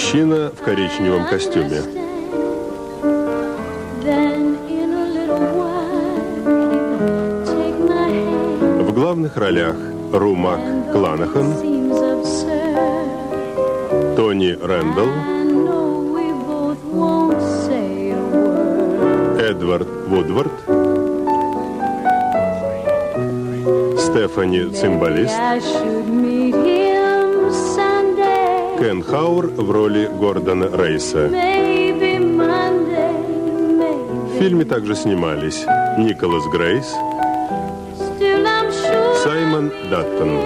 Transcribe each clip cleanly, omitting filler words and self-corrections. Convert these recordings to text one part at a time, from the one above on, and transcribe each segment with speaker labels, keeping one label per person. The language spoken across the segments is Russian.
Speaker 1: Мужчина в коричневом костюме. В главных ролях Ру МакКланахан, Тони Рэндалл, Эдвард Вудвард, Стефани Цимбалист, Кен Хаур в роли Гордона Рейса. В фильме также снимались Николас Грейс, Саймон Даттон.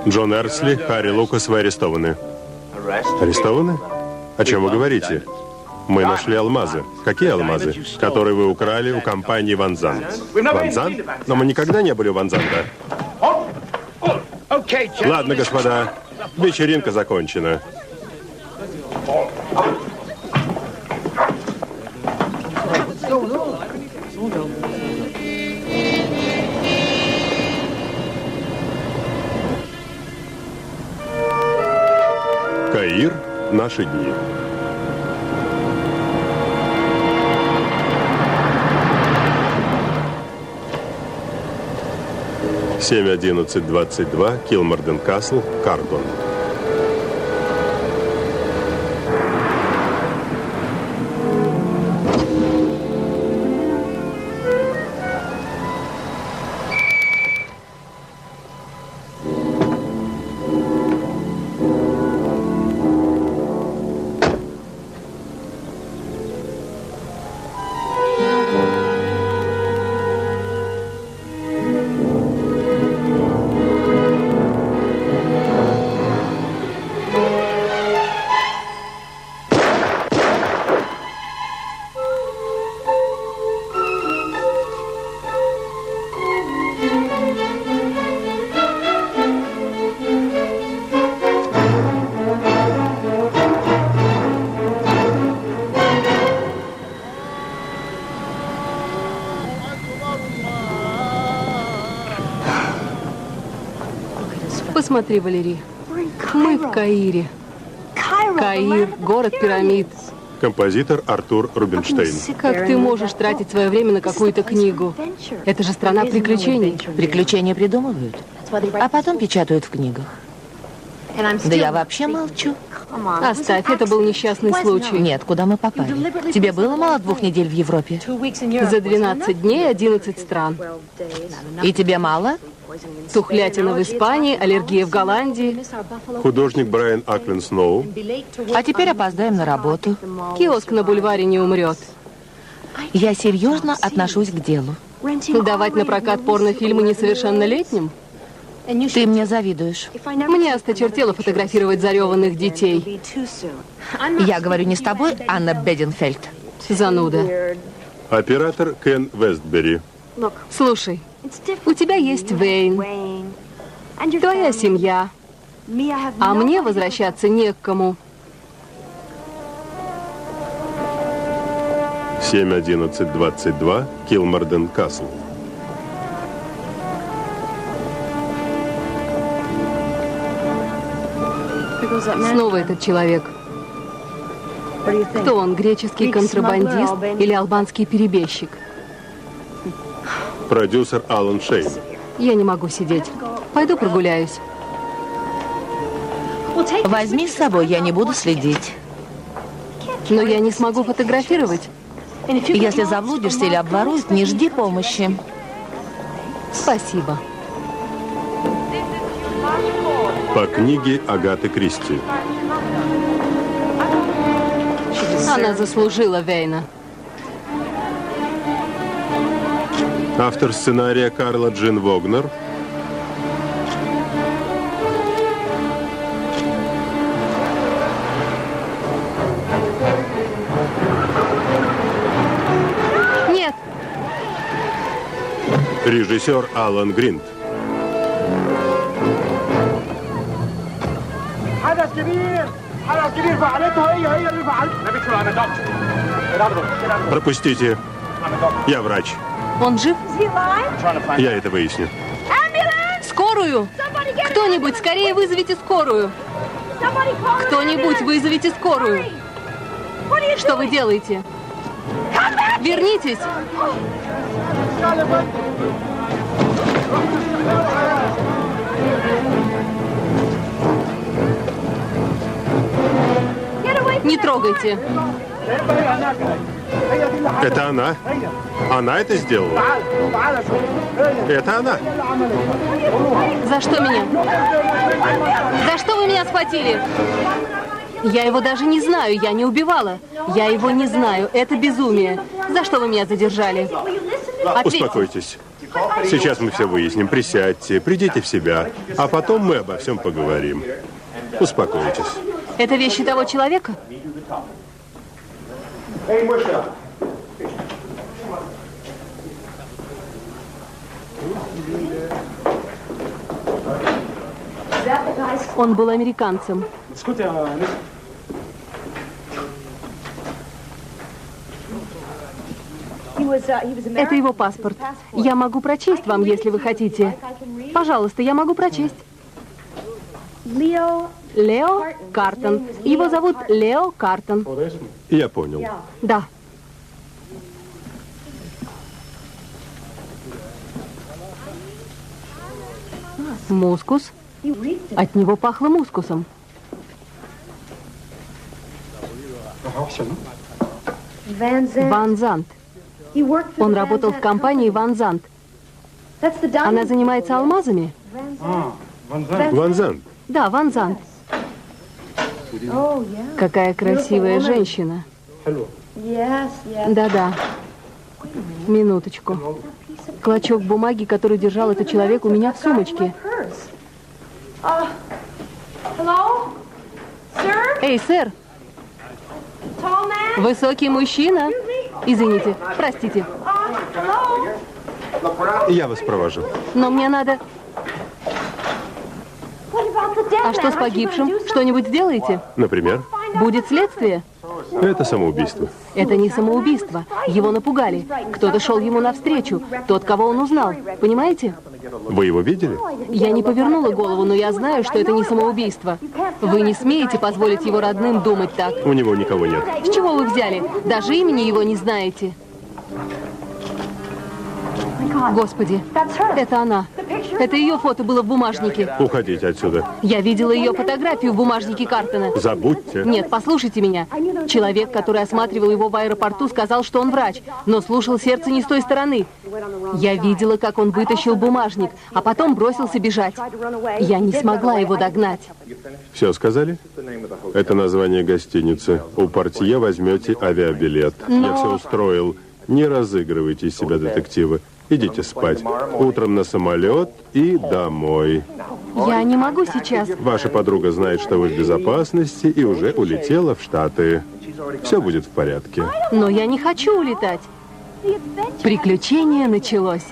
Speaker 1: Джон Эрсли, Харри Лукас, вы арестованы. Арестованы? О чем вы говорите? Мы нашли алмазы. Какие алмазы? Которые вы украли у компании Ван Зант. Ван Зант? Но мы никогда не были у Ван Занта. Ладно, господа, вечеринка закончена. Каир. Наши дни. Семь 11:22. Килмарден Касл, Кардон.
Speaker 2: Посмотри, Валерий, мы в Каире. Каир, город пирамид.
Speaker 1: Композитор Артур Рубинштейн.
Speaker 2: Как ты можешь тратить свое время на какую-то книгу? Это же страна приключений.
Speaker 3: Приключения придумывают, а потом печатают в книгах. Да я вообще молчу.
Speaker 2: Оставь, это был несчастный случай.
Speaker 3: Нет, куда мы попали? Тебе было мало 2 недель в Европе?
Speaker 2: За 12 дней 11 стран.
Speaker 3: И тебе мало?
Speaker 2: Тухлятина в Испании, аллергия в Голландии.
Speaker 1: Художник Брайан Аклин Сноу.
Speaker 3: А теперь опоздаем на работу.
Speaker 2: Киоск на бульваре не умрет.
Speaker 3: Я серьезно отношусь к делу.
Speaker 2: Давать на прокат порнофильмы несовершеннолетним?
Speaker 3: Ты мне завидуешь.
Speaker 2: Мне осточертело фотографировать зареванных детей.
Speaker 3: Я говорю не с тобой, Анна Беденфельд.
Speaker 2: Зануда.
Speaker 1: Оператор Кен Вестбери.
Speaker 2: Слушай, у тебя есть Вейн, твоя семья, а мне возвращаться не к кому.
Speaker 1: 7 11:22. Килмарден Касл.
Speaker 2: Снова этот человек. Кто он, греческий контрабандист или албанский перебежчик?
Speaker 1: Продюсер Алан Шейн.
Speaker 2: Я не могу сидеть. Пойду прогуляюсь.
Speaker 3: Возьми с собой, я не буду следить.
Speaker 2: Но я не смогу фотографировать.
Speaker 3: Если заблудишься или обворуют, не жди помощи.
Speaker 2: Спасибо.
Speaker 1: По книге Агаты Кристи.
Speaker 2: Она заслужила Вейна.
Speaker 1: Автор сценария Карла Джин Вогнер.
Speaker 2: Нет,
Speaker 1: Режиссер Алан Гринд.
Speaker 4: حدث كبير حدث كبير فعلته هي اللي فعلته.
Speaker 1: Пропустите. Я врач.
Speaker 2: он жив?
Speaker 1: Я это выясню.
Speaker 2: Скорую! Кто-нибудь, скорее вызовите скорую! Кто-нибудь, вызовите скорую! Что вы делаете? Вернитесь! Не трогайте.
Speaker 1: Это она. Она это сделала. Это она.
Speaker 2: За что меня? За что вы меня схватили? Я его даже не знаю, я не убивала. Я его не знаю, это безумие. За что вы меня задержали? Ответьте.
Speaker 1: Успокойтесь. Сейчас мы все выясним. Присядьте, придите в себя, а потом мы обо всем поговорим. Успокойтесь.
Speaker 2: Это вещи того человека? Он был американцем. Это его паспорт. Я могу прочесть вам, если вы хотите. Пожалуйста, я могу прочесть. Лео Картон. Его зовут Лео Картон.
Speaker 1: Я понял.
Speaker 2: Да. Мускус. От него пахло мускусом. Ван Зант. Он работал в компании Ван Зант. Она занимается алмазами?
Speaker 1: Ван Зант.
Speaker 2: Да, Ван Зант. Какая красивая женщина. Да-да. Минуточку. Клочок бумаги, который держал этот человек у меня в сумочке. Эй, сэр! Высокий мужчина. Извините, простите.
Speaker 1: Я вас провожу.
Speaker 2: Но мне надо... А что с погибшим? Что-нибудь сделаете?
Speaker 1: Например,
Speaker 2: Будет следствие?
Speaker 1: это самоубийство.
Speaker 2: Это не самоубийство. Его напугали. Кто-то шел ему навстречу. Тот, кого он узнал. Понимаете?
Speaker 1: Вы его видели?
Speaker 2: Я не повернула голову, но я знаю, что это не самоубийство. Вы не смеете позволить его родным думать так.
Speaker 1: У него никого нет.
Speaker 2: С чего вы взяли? Даже имени его не знаете. Господи, это она. Это ее фото было в бумажнике.
Speaker 1: Уходите отсюда.
Speaker 2: Я видела ее фотографию в бумажнике Картона.
Speaker 1: Забудьте.
Speaker 2: Нет, послушайте меня. Человек, который осматривал его в аэропорту, сказал, что он врач, но слушал сердце не с той стороны. Я видела, как он вытащил бумажник, а потом бросился бежать. Я не смогла его догнать.
Speaker 1: Все сказали? Это название гостиницы. У портье возьмете авиабилет. Я все устроил. Не разыгрывайте из себя детектива. Идите спать. Утром на самолет и домой.
Speaker 2: Я не могу сейчас.
Speaker 1: Ваша подруга знает, что вы в безопасности и уже улетела в Штаты. Все будет в порядке.
Speaker 2: Но я не хочу улетать. Приключение началось.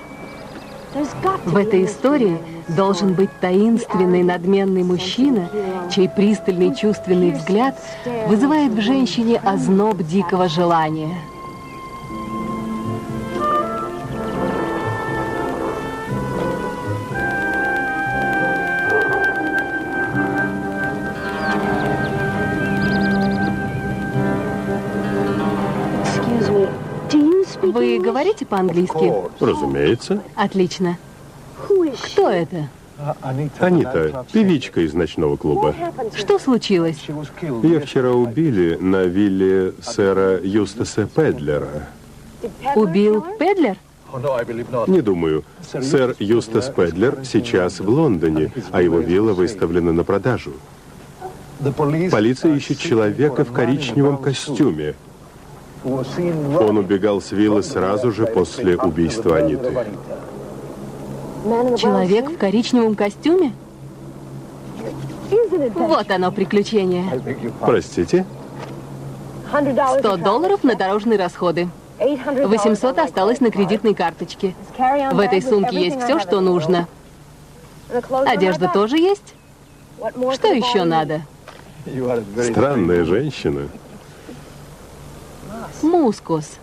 Speaker 2: В этой истории должен быть таинственный, надменный мужчина, чей пристальный чувственный взгляд вызывает в женщине озноб дикого желания. Вы говорите по-английски?
Speaker 1: Разумеется.
Speaker 2: Отлично. Кто это?
Speaker 1: Анита, певичка из ночного клуба.
Speaker 2: Что случилось?
Speaker 1: Ее вчера убили на вилле сэра Юстаса Педлера.
Speaker 2: Убил Педлер?
Speaker 1: Не думаю. Сэр Юстас Педлер сейчас в Лондоне, а его вилла выставлена на продажу. Полиция ищет человека в коричневом костюме. Он убегал с виллы сразу же после убийства Аниты.
Speaker 2: Человек в коричневом костюме? Вот оно, приключение.
Speaker 1: Простите?
Speaker 2: $100 на дорожные расходы. 800 осталось на кредитной карточке. В этой сумке есть все, что нужно. Одежда тоже есть? Что еще надо?
Speaker 1: Странная женщина.
Speaker 2: Мускус.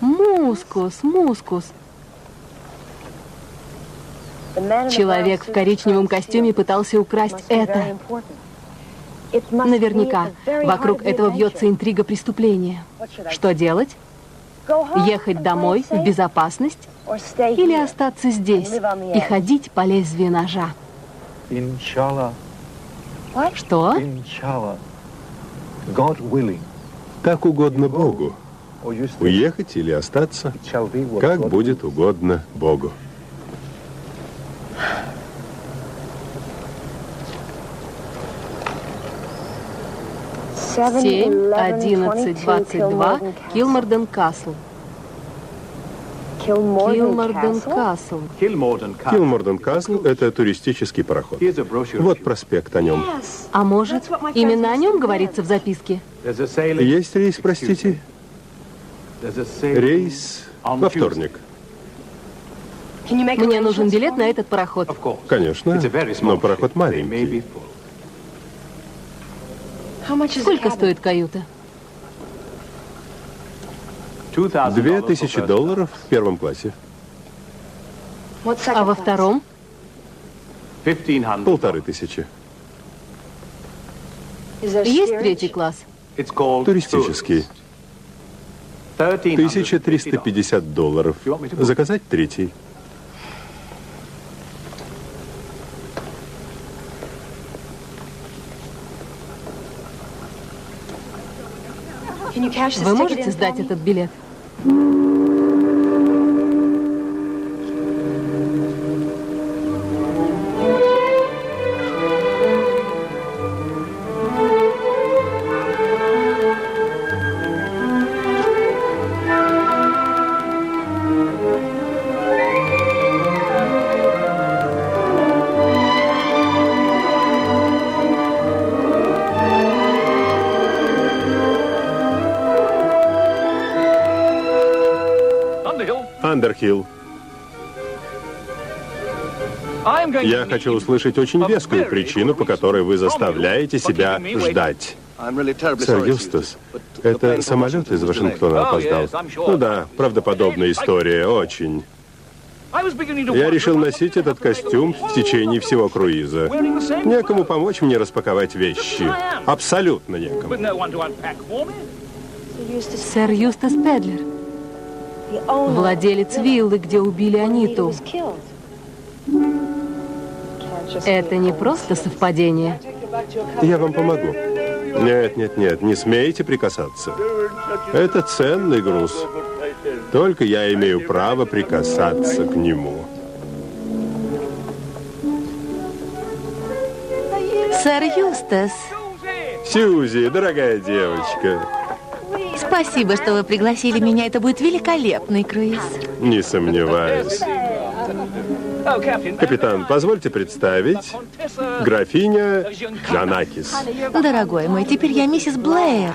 Speaker 2: Мускус, мускус. Человек в коричневом костюме пытался украсть это. Наверняка вокруг этого вьется интрига преступления. Что делать? Ехать домой в безопасность или остаться здесь и ходить по лезвию ножа? Что?
Speaker 1: Так угодно Богу. Уехать или остаться, как будет угодно Богу.
Speaker 2: Семь, 11, 22, Килморден Касл. Килморден Касл.
Speaker 1: Килморден Касл – это туристический пароход. Вот проспект о нем.
Speaker 2: А может, именно о нем говорится в записке?
Speaker 1: Есть рейс, простите? Рейс во вторник.
Speaker 2: Мне нужен билет на этот пароход.
Speaker 1: Конечно, но пароход маленький.
Speaker 2: Сколько стоит каюта?
Speaker 1: $2000 в первом классе.
Speaker 2: А во втором?
Speaker 1: 1500.
Speaker 2: Есть третий класс?
Speaker 1: Туристический. $1350. Заказать третий.
Speaker 2: Вы можете сдать этот билет?
Speaker 1: Андерхилл. Я хочу услышать очень вескую причину, по которой вы заставляете себя ждать. Сэр Юстас, это самолет из Вашингтона опоздал. Ну да, правдоподобная история, очень. Я решил носить этот костюм в течение всего круиза. Некому помочь мне распаковать вещи. Абсолютно некому.
Speaker 2: Сэр Юстас Педлер. Владелец виллы, где убили Аниту. Это не просто совпадение.
Speaker 1: Я вам помогу. Нет, нет, нет, не смейте прикасаться. Это ценный груз. Только я имею право прикасаться к нему.
Speaker 3: Сэр Юстас,
Speaker 1: Сьюзи, дорогая девочка.
Speaker 3: спасибо, что вы пригласили меня. Это будет великолепный круиз.
Speaker 1: Не сомневаюсь. Капитан, позвольте представить, графиня Джанакис.
Speaker 3: Дорогой мой, теперь я миссис Блэйр.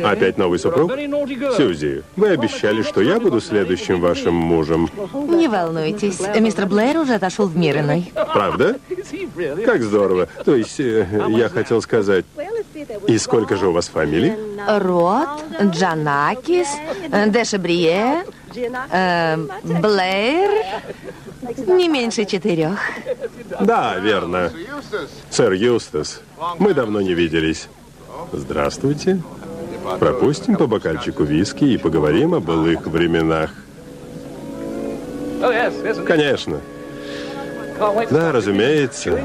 Speaker 1: Опять новый супруг? Сьюзи, вы обещали, что я буду следующим вашим мужем.
Speaker 3: Не волнуйтесь, мистер Блэйр уже отошел в мир иной.
Speaker 1: Правда? Как здорово. То есть, я хотел сказать, и сколько же у вас фамилий?
Speaker 3: Рот, Джанакис, де Шабрие, Блэйр, не меньше 4.
Speaker 1: Да, верно. Сэр Юстас, мы давно не виделись. Здравствуйте. Пропустим по бокальчику виски и поговорим о былых временах. Конечно. Да, разумеется.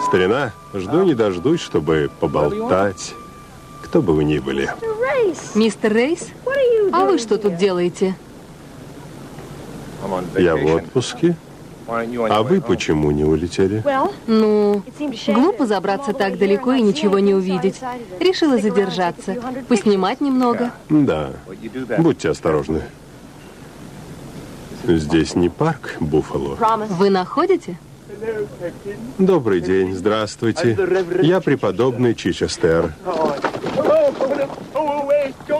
Speaker 1: Старина, жду не дождусь, чтобы поболтать, кто бы вы ни были.
Speaker 2: Мистер Рейс? А вы что тут делаете?
Speaker 1: Я в отпуске. А вы почему не улетели?
Speaker 2: Ну, глупо забраться так далеко и ничего не увидеть. Решила задержаться, поснимать немного.
Speaker 1: Да. Будьте осторожны. Здесь не парк Буффало.
Speaker 2: Вы находите?
Speaker 1: Добрый день, здравствуйте. Я преподобный Чичестер.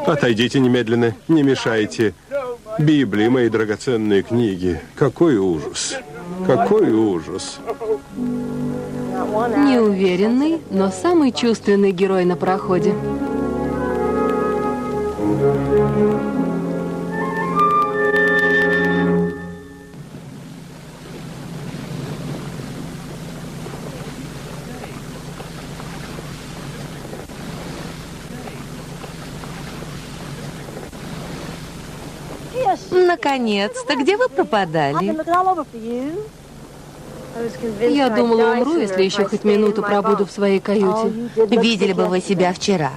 Speaker 1: Отойдите немедленно, не мешайте. Библии, мои драгоценные книги. Какой ужас. Какой ужас.
Speaker 2: Неуверенный, но самый чувственный герой на пароходе.
Speaker 3: Наконец-то, где вы пропадали?
Speaker 2: Я думала, умру, если еще хоть минуту пробуду в своей каюте.
Speaker 3: Видели бы вы себя вчера.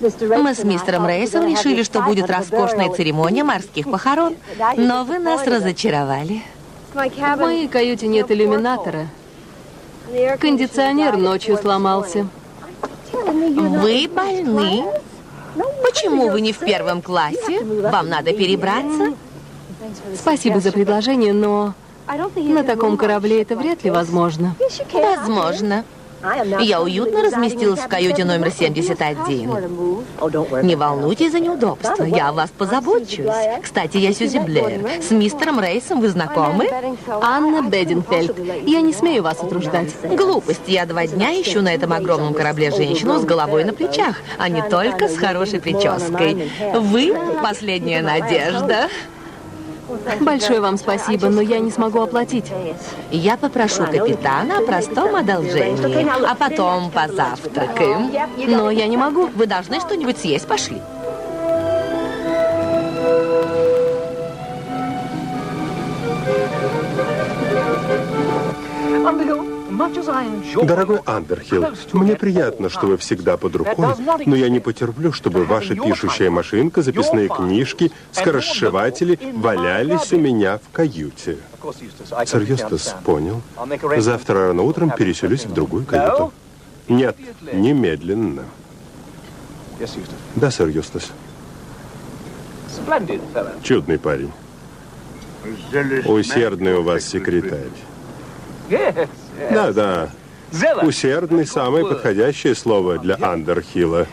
Speaker 3: Мы с мистером Рейсом решили, что будет роскошная церемония морских похорон. Но вы нас разочаровали.
Speaker 2: В моей каюте нет иллюминатора. Кондиционер ночью сломался.
Speaker 3: Вы больны? Почему вы не в первом классе? Вам надо перебраться?
Speaker 2: Спасибо за предложение, но на таком корабле это вряд ли возможно.
Speaker 3: Возможно. Я уютно разместилась в каюте номер 71. Не волнуйтесь за неудобства, я о вас позабочусь. Кстати, я Сьюзи Блэр. С мистером Рейсом вы знакомы?
Speaker 2: Анна Бедингфельд. Я не смею вас утруждать.
Speaker 3: Глупость. Я 2 дня ищу на этом огромном корабле женщину с головой на плечах, а не только с хорошей прической. Вы — последняя надежда.
Speaker 2: Большое вам спасибо, но я не смогу оплатить.
Speaker 3: Я попрошу капитана о простом одолжении, а потом позавтракаем.
Speaker 2: Но я не могу.
Speaker 3: Вы должны что-нибудь съесть. Пошли.
Speaker 1: Дорогой Андерхилл, мне приятно, что вы всегда под рукой, но я не потерплю, чтобы ваша пишущая машинка, записные книжки, скоросшиватели валялись у меня в каюте. Сэр Юстас, понял. Завтра рано утром переселюсь в другую каюту. Нет, немедленно. Да, сэр Юстас. Чудный парень. Усердный у вас секретарь. Да. Усердный — самое подходящее слово для Андерхилла.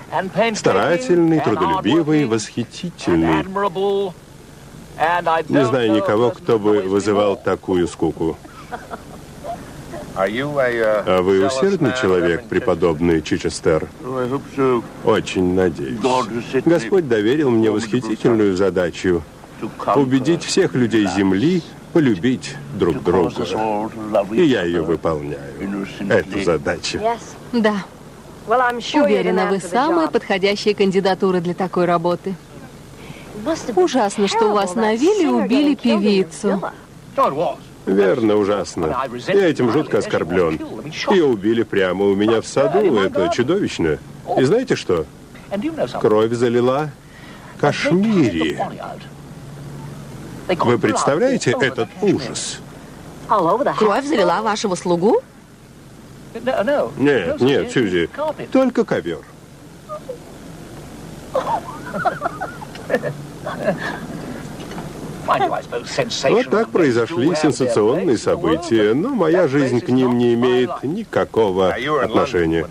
Speaker 1: Старательный, трудолюбивый, восхитительный. Не знаю никого, кто бы вызывал такую скуку. А вы усердный человек, преподобный Чичестер? Очень надеюсь. Господь доверил мне восхитительную задачу — убедить всех людей Земли полюбить друг друга. И я ее выполняю, эту задачу.
Speaker 2: Да. Уверена, вы самая подходящая кандидатура для такой работы. Ужасно, что у вас на вилле убили певицу.
Speaker 1: Верно, ужасно. Я этим жутко оскорблен. Ее убили прямо у меня в саду. Это чудовищно. И знаете что? Кровь залила Кашмири. Вы представляете этот ужас?
Speaker 3: Кровь залила вашего слугу?
Speaker 1: Нет, Сьюзи, только ковер. Вот так произошли сенсационные события, но моя жизнь к ним не имеет никакого отношения.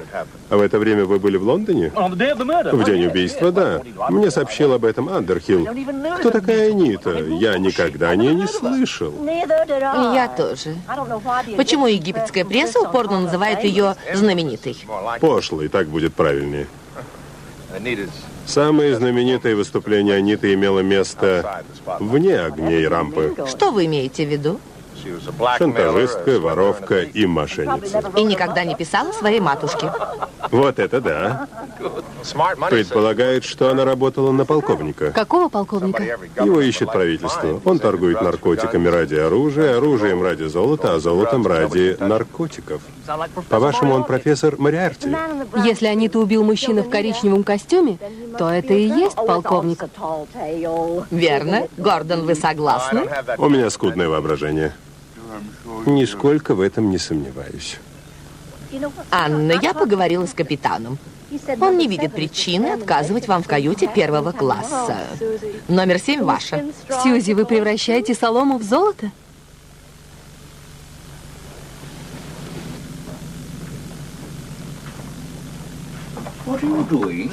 Speaker 1: А в это время вы были в Лондоне? В день убийства, да. Мне сообщил об этом Андерхилл. Кто такая Анита? Я никогда о ней не слышал.
Speaker 3: Я тоже. Почему египетская пресса упорно называет ее знаменитой?
Speaker 1: Пошлый, так будет правильнее. Самое знаменитое выступление Аниты имело место вне огней рампы.
Speaker 3: Что вы имеете в виду?
Speaker 1: Шантажистка, воровка и мошенница.
Speaker 3: И никогда не писала своей матушке.
Speaker 1: Вот это да. Предполагает, что она работала на полковника.
Speaker 2: Какого полковника?
Speaker 1: Его ищет правительство. Он торгует наркотиками ради оружия, оружием ради золота, а золотом ради наркотиков. По-вашему, он профессор Мориарти?
Speaker 2: Если Анита убил мужчину в коричневом костюме, то это и есть полковник.
Speaker 3: Верно? Гордон, вы согласны?
Speaker 1: У меня скудное воображение. Нисколько в этом не сомневаюсь.
Speaker 3: Анна, я поговорила с капитаном. Он не видит причины отказывать вам в каюте первого класса. Номер 7 ваша.
Speaker 2: Сьюзи, вы превращаете солому в золото?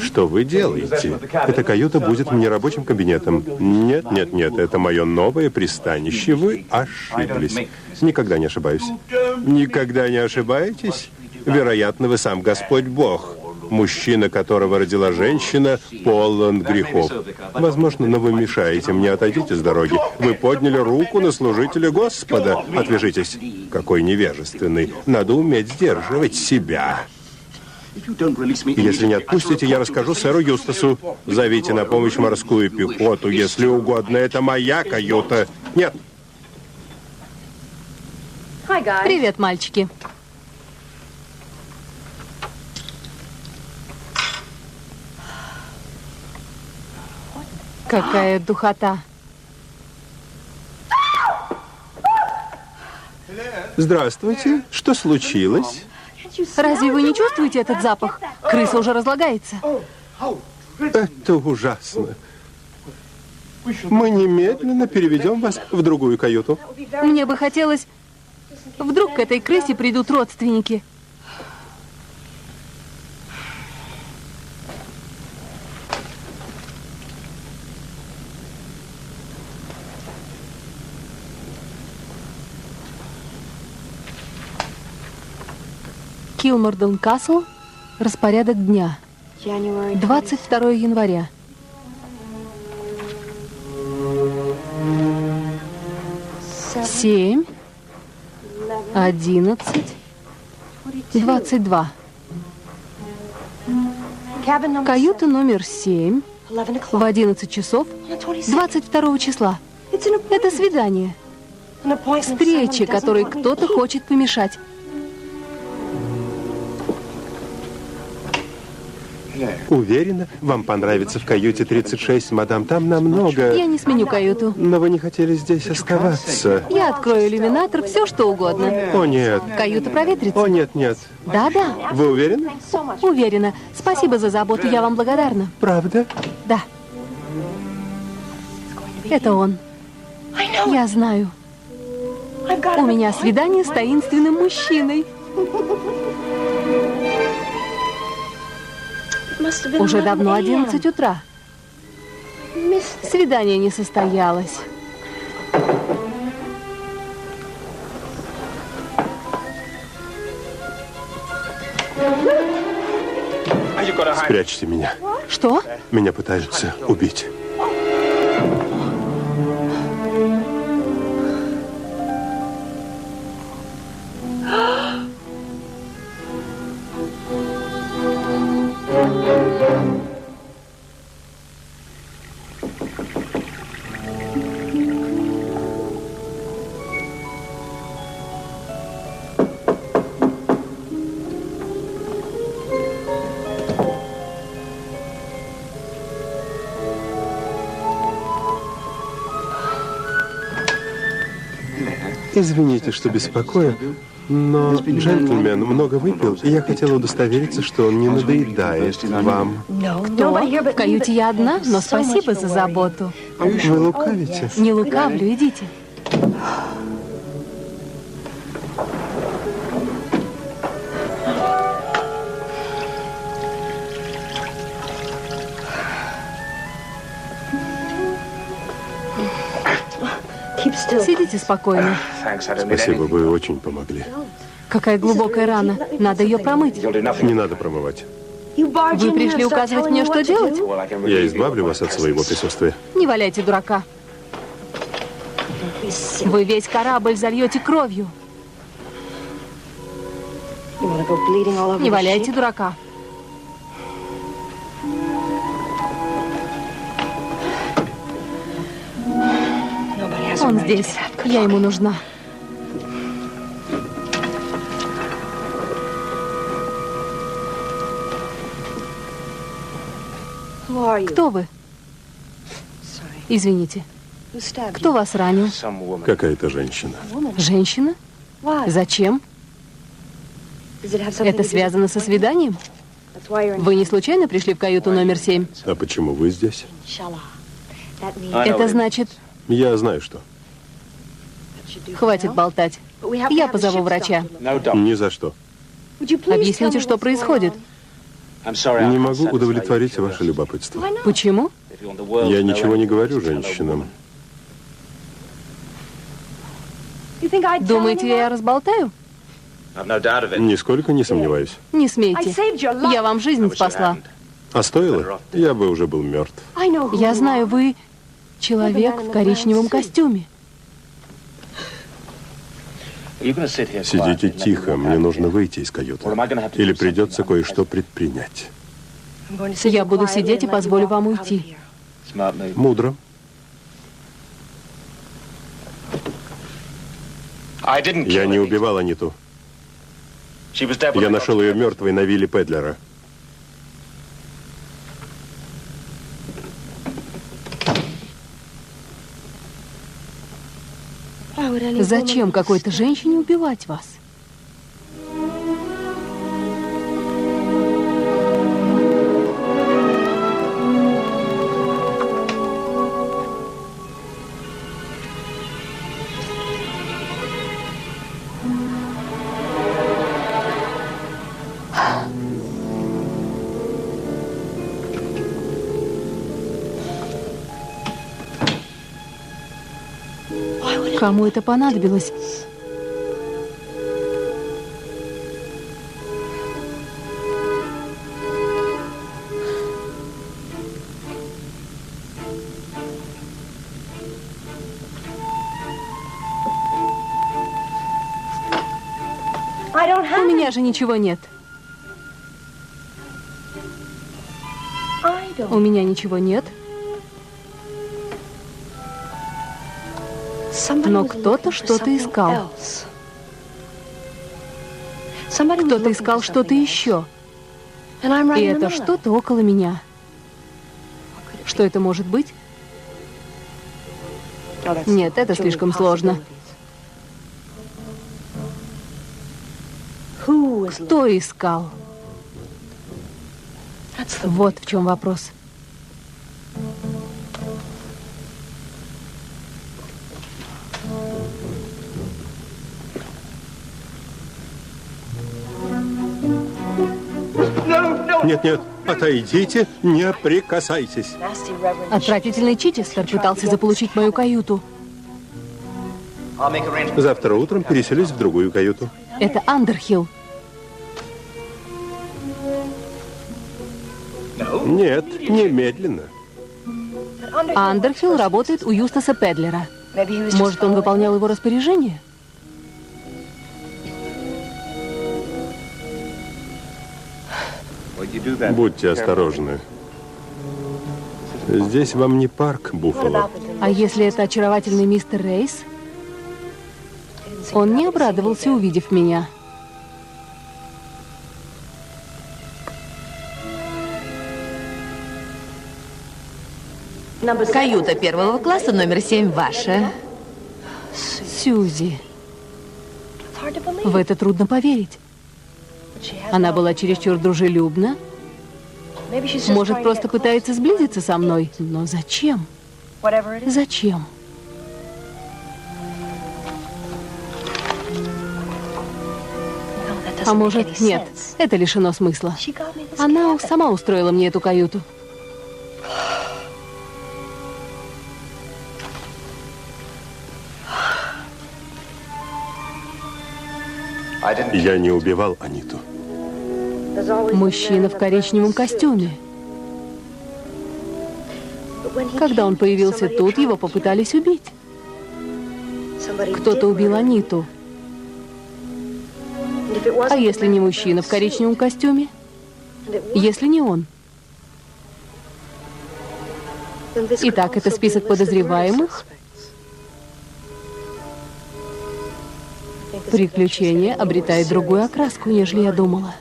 Speaker 1: Что вы делаете? Эта каюта будет мне рабочим кабинетом. Нет, нет, нет, это мое новое пристанище. Вы ошиблись. Никогда не ошибаюсь. Никогда не ошибаетесь? Вероятно, вы сам Господь Бог. Мужчина, которого родила женщина, полон грехов. Возможно, но вы мешаете мне. Отойдите с дороги. Вы подняли руку на служителя Господа. Отвяжитесь. Какой невежественный. Надо уметь сдерживать себя. Если не отпустите, я расскажу сэру Юстасу. Зовите на помощь морскую пехоту, если угодно. Это моя каюта. Нет.
Speaker 2: Привет, мальчики. Какая духота.
Speaker 1: Здравствуйте. Что случилось?
Speaker 2: Разве вы не чувствуете этот запах? Крыса уже разлагается.
Speaker 1: Это ужасно. Мы немедленно переведем вас в другую каюту.
Speaker 2: Мне бы хотелось... Вдруг к этой крысе придут родственники. Килмордон Касл. Распорядок дня. 22 января. Семь. 11. 22. Каюта номер 7. В 11 часов 22 числа. Это свидание. Встреча, которой кто-то хочет помешать.
Speaker 1: Уверена, вам понравится в каюте 36, мадам. Там намного...
Speaker 2: Я не сменю каюту.
Speaker 1: Но вы не хотели здесь оставаться.
Speaker 2: Я открою иллюминатор, все что угодно.
Speaker 1: О, нет.
Speaker 2: Каюта проветрится.
Speaker 1: О, нет, нет.
Speaker 2: Да-да.
Speaker 1: Вы уверены?
Speaker 2: Уверена. Спасибо за заботу, я вам благодарна.
Speaker 1: Правда?
Speaker 2: Да. Это он. Я знаю. У меня свидание с таинственным мужчиной. Уже давно 11 утра. Свидание не состоялось.
Speaker 1: Спрячьте меня.
Speaker 2: Что?
Speaker 1: Меня пытаются убить. Извините, что беспокою, но джентльмен много выпил, и я хотела удостовериться, что он не надоедает вам.
Speaker 2: Кто? В каюте я одна, но спасибо за заботу.
Speaker 1: Вы лукавите?
Speaker 2: Не лукавлю, идите. Сидите спокойно.
Speaker 1: Спасибо, вы очень помогли.
Speaker 2: Какая глубокая рана. Надо ее промыть.
Speaker 1: Не надо промывать.
Speaker 2: Вы пришли указывать мне, что делать?
Speaker 1: Я избавлю вас от своего присутствия.
Speaker 2: Не валяйте дурака. Вы весь корабль зальете кровью. Не валяйте дурака. Он здесь. Я ему нужна. Кто вы? Извините. Кто вас ранил?
Speaker 1: Какая-то женщина.
Speaker 2: Женщина? Зачем? Это связано со свиданием? Вы не случайно пришли в каюту номер 7?
Speaker 1: А почему вы здесь?
Speaker 2: Это значит,
Speaker 1: Я знаю, что.
Speaker 2: хватит болтать. Я позову врача.
Speaker 1: Ни за что.
Speaker 2: Объясните, что происходит.
Speaker 1: Не могу удовлетворить ваше любопытство.
Speaker 2: Почему?
Speaker 1: Я ничего не говорю женщинам.
Speaker 2: Думаете, я разболтаю?
Speaker 1: Нисколько не сомневаюсь.
Speaker 2: Не смейте. Я вам жизнь спасла.
Speaker 1: А стоило? Я бы уже был мертв.
Speaker 2: Я знаю, вы человек в коричневом костюме.
Speaker 1: Сидите тихо, мне нужно выйти из каюты. Или придется кое-что предпринять.
Speaker 2: Я буду сидеть и позволю вам уйти.
Speaker 1: Мудро. Я не убивал Аниту. Я нашел ее мертвой на вилле Педлера.
Speaker 2: Зачем какой-то женщине убивать вас? Кому это понадобилось? У меня же ничего нет. У меня ничего нет. Но кто-то что-то искал. Кто-то искал что-то еще. И это что-то около меня. Что это может быть? Нет, это слишком сложно. Кто искал? Вот в чем вопрос.
Speaker 1: Нет, отойдите, не прикасайтесь.
Speaker 2: Отвратительный Чичестер пытался заполучить мою каюту.
Speaker 1: Завтра утром переселюсь в другую каюту.
Speaker 2: Это Андерхилл.
Speaker 1: Нет, немедленно.
Speaker 2: Андерхилл работает у Юстаса Педлера. Может, он выполнял его распоряжение?
Speaker 1: Будьте осторожны. Здесь вам не парк, Буффало.
Speaker 2: А если это очаровательный мистер Рейс? Он не обрадовался, увидев меня.
Speaker 3: Каюта первого класса, номер 7 ваша.
Speaker 2: Сьюзи. В это трудно поверить. Она была чересчур дружелюбна. Может, просто пытается сблизиться со мной. Но зачем? Зачем? А может, нет. Это лишено смысла. Она сама устроила мне эту каюту.
Speaker 1: Я не убивал Аниту.
Speaker 2: Мужчина в коричневом костюме. Когда он появился тут, его попытались убить. Кто-то убил Аниту. А если не мужчина в коричневом костюме? Если не он? Итак, это список подозреваемых. Приключение обретает другую окраску, нежели я думала.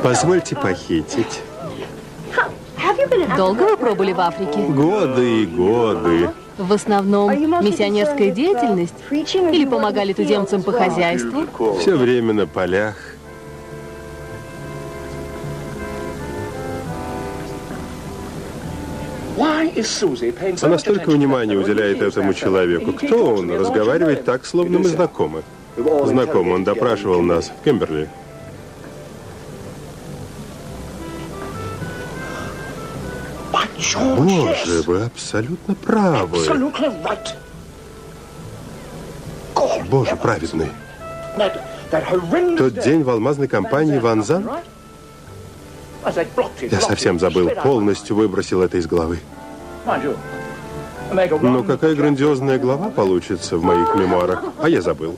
Speaker 1: Позвольте похитить.
Speaker 2: Долго вы пробыли в Африке?
Speaker 1: Годы и годы.
Speaker 2: В основном миссионерская деятельность? Или помогали туземцам по хозяйству?
Speaker 1: Все время на полях. Она столько внимания уделяет этому человеку. Кто он? Разговаривает так, словно мы знакомы. Знакомый, он допрашивал нас в Кимберли. Боже, вы абсолютно правы. Боже праведный. Тот день в алмазной компании Ванзан? Я совсем забыл, полностью выбросил это из головы. Но какая грандиозная глава получится в моих мемуарах, а я забыл.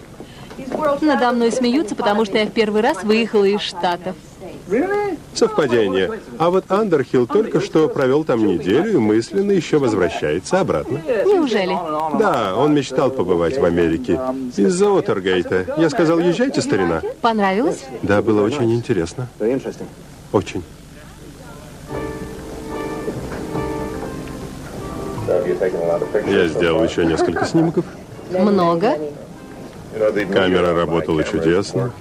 Speaker 2: Надо мной смеются, потому что я в первый раз выехала из Штатов.
Speaker 1: Совпадение. А вот Андерхилл только что провел там неделю и мысленно еще возвращается обратно.
Speaker 2: Неужели?
Speaker 1: Да, он мечтал побывать в Америке. Из-за Уотергейта. Я сказал, езжайте, старина.
Speaker 2: Понравилось?
Speaker 1: Да, было очень интересно. Очень. Я сделал еще несколько снимков.
Speaker 2: Много?
Speaker 1: Камера работала чудесно.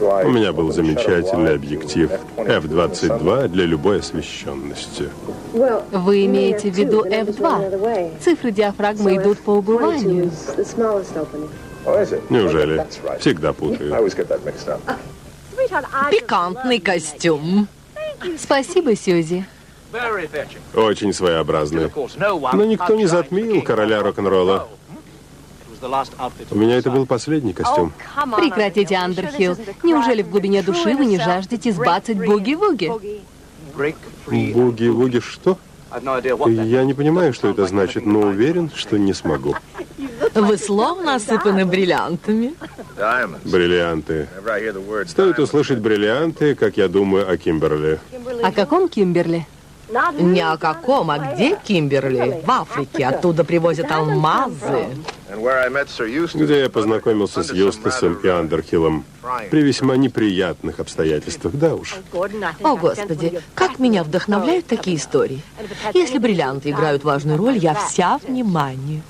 Speaker 1: У меня был замечательный объектив F22 для любой освещенности.
Speaker 2: Вы имеете в виду F2? Цифры диафрагмы идут по убыванию.
Speaker 1: Неужели? Всегда путаю.
Speaker 3: Пикантный костюм.
Speaker 2: Спасибо, Сьюзи.
Speaker 1: Очень своеобразный. Но никто не затмил короля рок-н-ролла. У меня это был последний костюм.
Speaker 2: Прекратите, Андерхилл. Неужели в глубине души вы не жаждете сбацать буги-вуги?
Speaker 1: Буги-вуги что? Я не понимаю, что это значит, но уверен, что не смогу.
Speaker 3: Вы словно осыпаны бриллиантами.
Speaker 1: Бриллианты. Стоит услышать бриллианты, как я думаю о Кимберли.
Speaker 2: О каком Кимберли?
Speaker 3: Ни о каком, а где Кимберли? В Африке. Оттуда привозят алмазы.
Speaker 1: Где я познакомился с Юстасом и Андерхиллом. При весьма неприятных обстоятельствах, да уж.
Speaker 3: О, Господи, как меня вдохновляют такие истории. Если бриллианты играют важную роль, я вся внимание.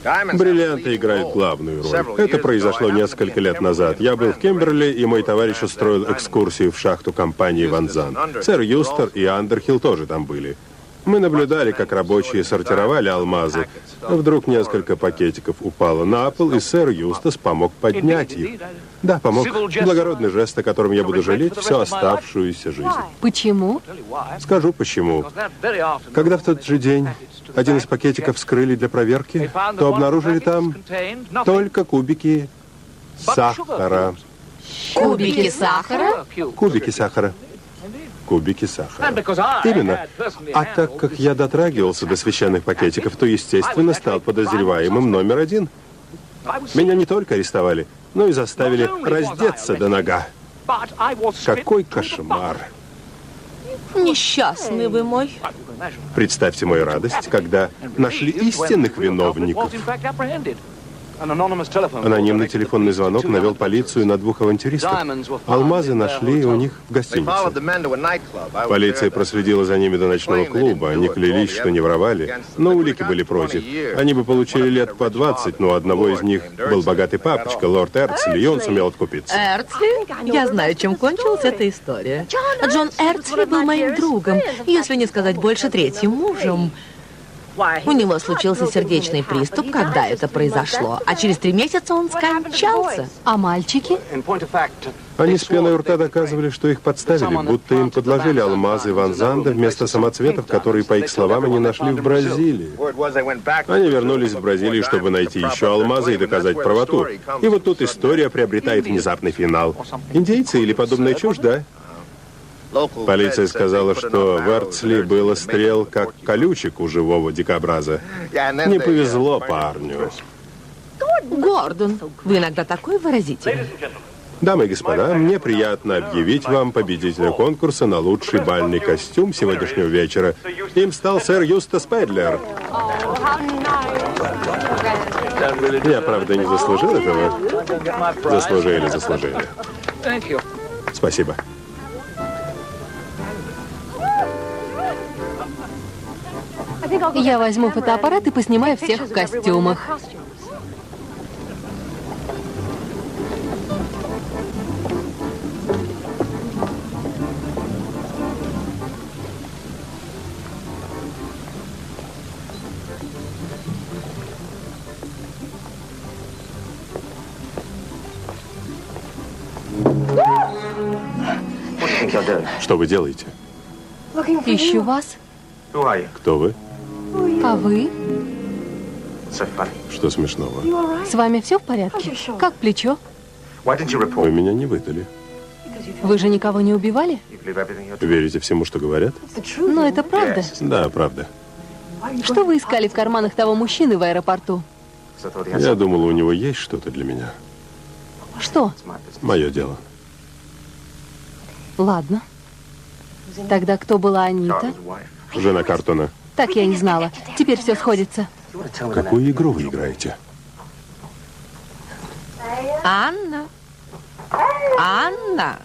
Speaker 1: Бриллианты играют главную роль. Это произошло несколько лет назад. Я был в Кимберли, и мой товарищ устроил экскурсию в шахту компании «Ванзан». Сэр Юстер и Андерхилл тоже там были. Мы наблюдали, как рабочие сортировали алмазы. Вдруг несколько пакетиков упало на пол, и сэр Юстас помог поднять их. Да, помог. Благородный жест, о котором я буду жалеть всю оставшуюся жизнь.
Speaker 2: Почему?
Speaker 1: Скажу почему. Когда в тот же день один из пакетиков вскрыли для проверки, то обнаружили там только кубики сахара.
Speaker 3: Кубики сахара?
Speaker 1: Кубики сахара. Кубики сахара. Именно. А так как я дотрагивался до священных пакетиков, то, естественно, стал подозреваемым номер один. Меня не только арестовали, но и заставили раздеться до нога. Какой кошмар.
Speaker 3: Несчастный вы мой.
Speaker 1: Представьте мою радость, когда нашли истинных виновников. Анонимный телефонный звонок навел полицию на двух авантюристов. Алмазы нашли у них в гостинице. Полиция проследила за ними до ночного клуба. Они клялись, что не воровали, но улики были против. Они бы получили лет по 20, но у одного из них был богатый папочка, лорд Эрцли, и он сумел откупиться.
Speaker 3: Эрцли? Я знаю, чем кончилась эта история. Джон Эрцли был моим другом, если не сказать больше, третьим мужем. У него случился сердечный приступ, когда это произошло, а через 3 месяца он скончался.
Speaker 2: А мальчики?
Speaker 1: Они с пеной у рта доказывали, что их подставили, будто им подложили алмазы Ван Занда вместо самоцветов, которые, по их словам, они нашли в Бразилии. Они вернулись в Бразилию, чтобы найти еще алмазы и доказать правоту. И вот тут история приобретает внезапный финал. Индейцы или подобная чушь, да? Полиция сказала, что в Эрцли было стрел, как колючек у живого дикобраза. Не повезло парню.
Speaker 3: Гордон, вы иногда такой выразительный.
Speaker 1: Дамы и господа, мне приятно объявить вам победителя конкурса на лучший бальный костюм сегодняшнего вечера. Им стал сэр Юстас Педлер. Я, правда, не заслужил этого. Заслужили. Спасибо.
Speaker 2: Я возьму фотоаппарат и поснимаю всех в костюмах.
Speaker 1: Что вы делаете?
Speaker 2: Ищу вас.
Speaker 1: Кто вы?
Speaker 2: А вы?
Speaker 1: Что смешного?
Speaker 2: С вами все в порядке? Как плечо?
Speaker 1: Вы меня не выдали.
Speaker 2: Вы же никого не убивали?
Speaker 1: Верите всему, что говорят?
Speaker 2: Но это правда.
Speaker 1: Да, правда.
Speaker 2: Что вы искали в карманах того мужчины в аэропорту?
Speaker 1: Я думал, у него есть что-то для меня.
Speaker 2: Что?
Speaker 1: Мое дело.
Speaker 2: Ладно. Тогда кто была Анита?
Speaker 1: Жена Картона.
Speaker 2: Так я и знала. Теперь все сходится.
Speaker 1: Какую игру вы играете?
Speaker 3: Анна. Анна.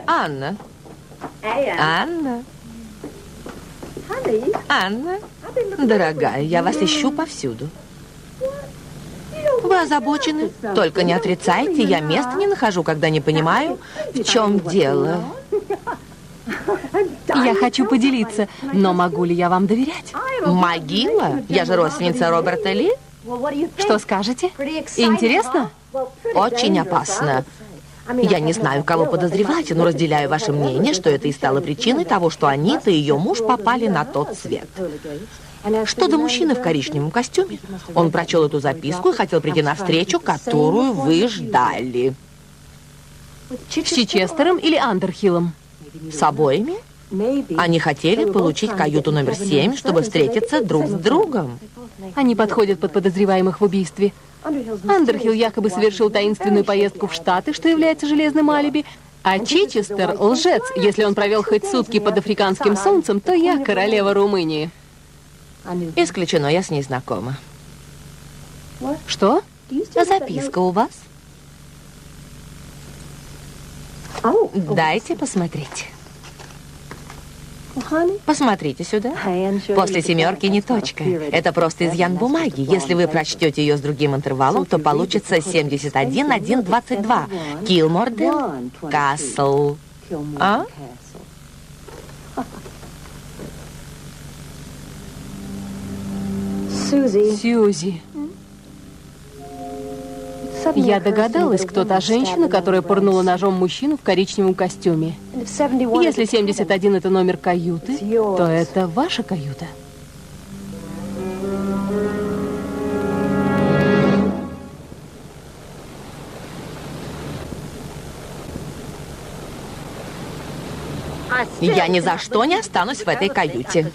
Speaker 3: Анна. Анна. Анна. Дорогая, я вас ищу повсюду. Вы озабочены? Только не отрицайте, я места не нахожу, когда не понимаю, в чем дело.
Speaker 2: Я хочу поделиться, но могу ли я вам доверять?
Speaker 3: Могила? Я же родственница Роберта Ли.
Speaker 2: Что скажете? Интересно?
Speaker 3: Очень опасно. Я не знаю, кого подозревать, но разделяю ваше мнение, что это и стало причиной того, что Анита и ее муж попали на тот свет. Что до мужчины в коричневом костюме? Он прочел эту записку и хотел прийти на встречу, которую вы ждали.
Speaker 2: С Чичестером или Андерхиллом?
Speaker 3: С обоими? Они хотели получить каюту номер 7, чтобы встретиться друг с другом.
Speaker 2: Они подходят под подозреваемых в убийстве. Андерхилл якобы совершил таинственную поездку в Штаты, что является железным алиби. А Чичестер — лжец. Если он провел хоть сутки под африканским солнцем, то я королева Румынии.
Speaker 3: Исключено, я с ней знакома.
Speaker 2: Что?
Speaker 3: Записка у вас? Дайте посмотреть. Посмотрите сюда. После 7 не точка. Это просто изъян бумаги. Если вы прочтете ее с другим интервалом, то получится 71-1-22. Килморден Касл. А?
Speaker 2: Сьюзи. Я догадалась, кто та женщина, которая пырнула ножом мужчину в коричневом костюме. Если 71 — это номер каюты, то это ваша каюта.
Speaker 3: Я ни за что не останусь в этой каюте.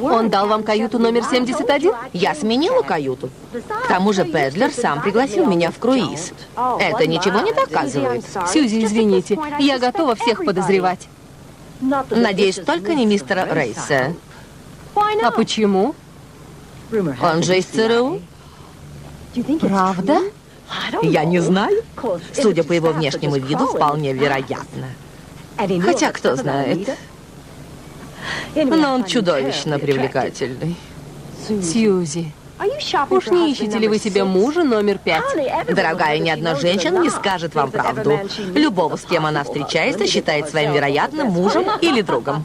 Speaker 2: Он дал вам каюту номер 71?
Speaker 3: Я сменила каюту. К тому же Педлер сам пригласил меня в круиз. Это ничего не доказывает.
Speaker 2: Сьюзи, извините, я готова всех подозревать.
Speaker 3: Надеюсь, только не мистера Рейса.
Speaker 2: А почему?
Speaker 3: Он же из ЦРУ.
Speaker 2: Правда?
Speaker 3: Я не знаю. Судя по его внешнему виду, вполне вероятно. Хотя, кто знает. Но он чудовищно привлекательный.
Speaker 2: Сьюзи, Уж не ищете ли вы себе мужа номер 5?
Speaker 3: Дорогая, ни одна женщина не скажет вам правду. Любого, с кем она встречается, считает своим вероятным мужем или другом.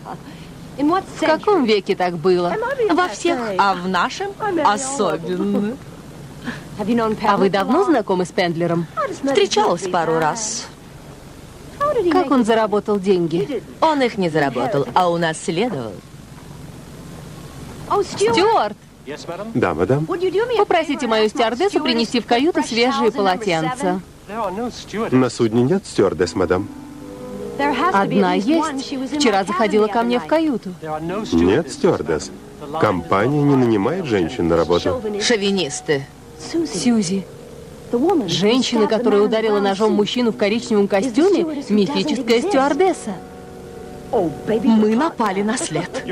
Speaker 2: В каком веке так было?
Speaker 3: Во всех, а в нашем особенно.
Speaker 2: А вы давно знакомы с Пендлером?
Speaker 3: Встречалась пару раз.
Speaker 2: Как он заработал деньги?
Speaker 3: Он их не заработал, а унаследовал.
Speaker 2: Стюарт,
Speaker 1: Да, мадам.
Speaker 2: попросите мою стюардессу принести в каюту свежие полотенца.
Speaker 1: На судне нет стюардесс, мадам.
Speaker 2: Одна есть. Вчера заходила ко мне в каюту.
Speaker 1: Нет стюардесс. Компания не нанимает женщин на работу.
Speaker 3: Шовинисты.
Speaker 2: Сьюзи, женщина, которая ударила ножом мужчину в коричневом костюме, мифическая стюардесса.
Speaker 3: Мы напали на след.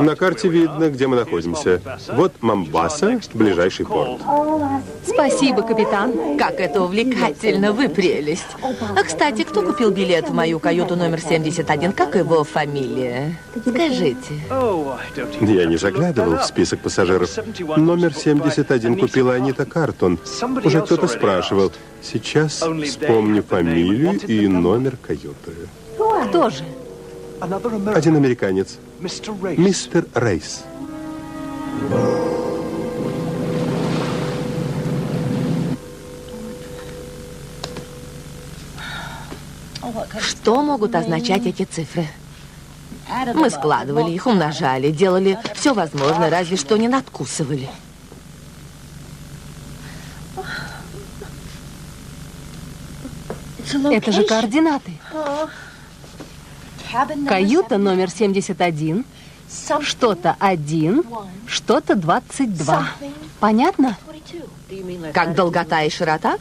Speaker 1: На карте видно, где мы находимся. Вот Момбаса, ближайший порт.
Speaker 2: Спасибо, капитан.
Speaker 3: Как это увлекательно, вы прелесть. А, кстати, кто купил билет в мою каюту номер 71? Как его фамилия? Скажите.
Speaker 1: Я не заглядывал в список пассажиров. Номер 71 купила Анита Картон. Уже кто-то спрашивал. Сейчас вспомню фамилию и номер каюты.
Speaker 2: Кто же?
Speaker 1: Один американец. Мистер Рейс.
Speaker 3: Что могут означать эти цифры? Мы складывали их, умножали, делали все возможное, разве что не надкусывали.
Speaker 2: Это же координаты. Каюта номер 71, что-то 1, что-то 22. Понятно?
Speaker 3: Как долгота и широта?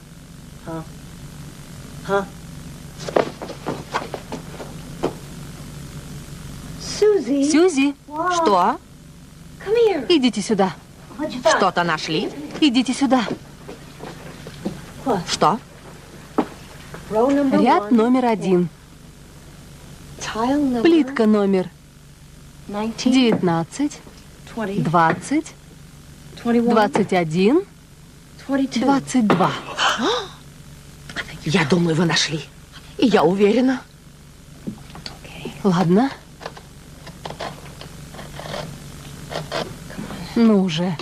Speaker 2: Сьюзи,
Speaker 3: Что?
Speaker 2: идите сюда.
Speaker 3: Что-то нашли?
Speaker 2: Идите сюда.
Speaker 3: Что?
Speaker 2: Ряд номер 1. Плитка номер 19, 20, 21, 22.
Speaker 3: Я думаю, вы нашли. И я уверена.
Speaker 2: Ладно. Ну же.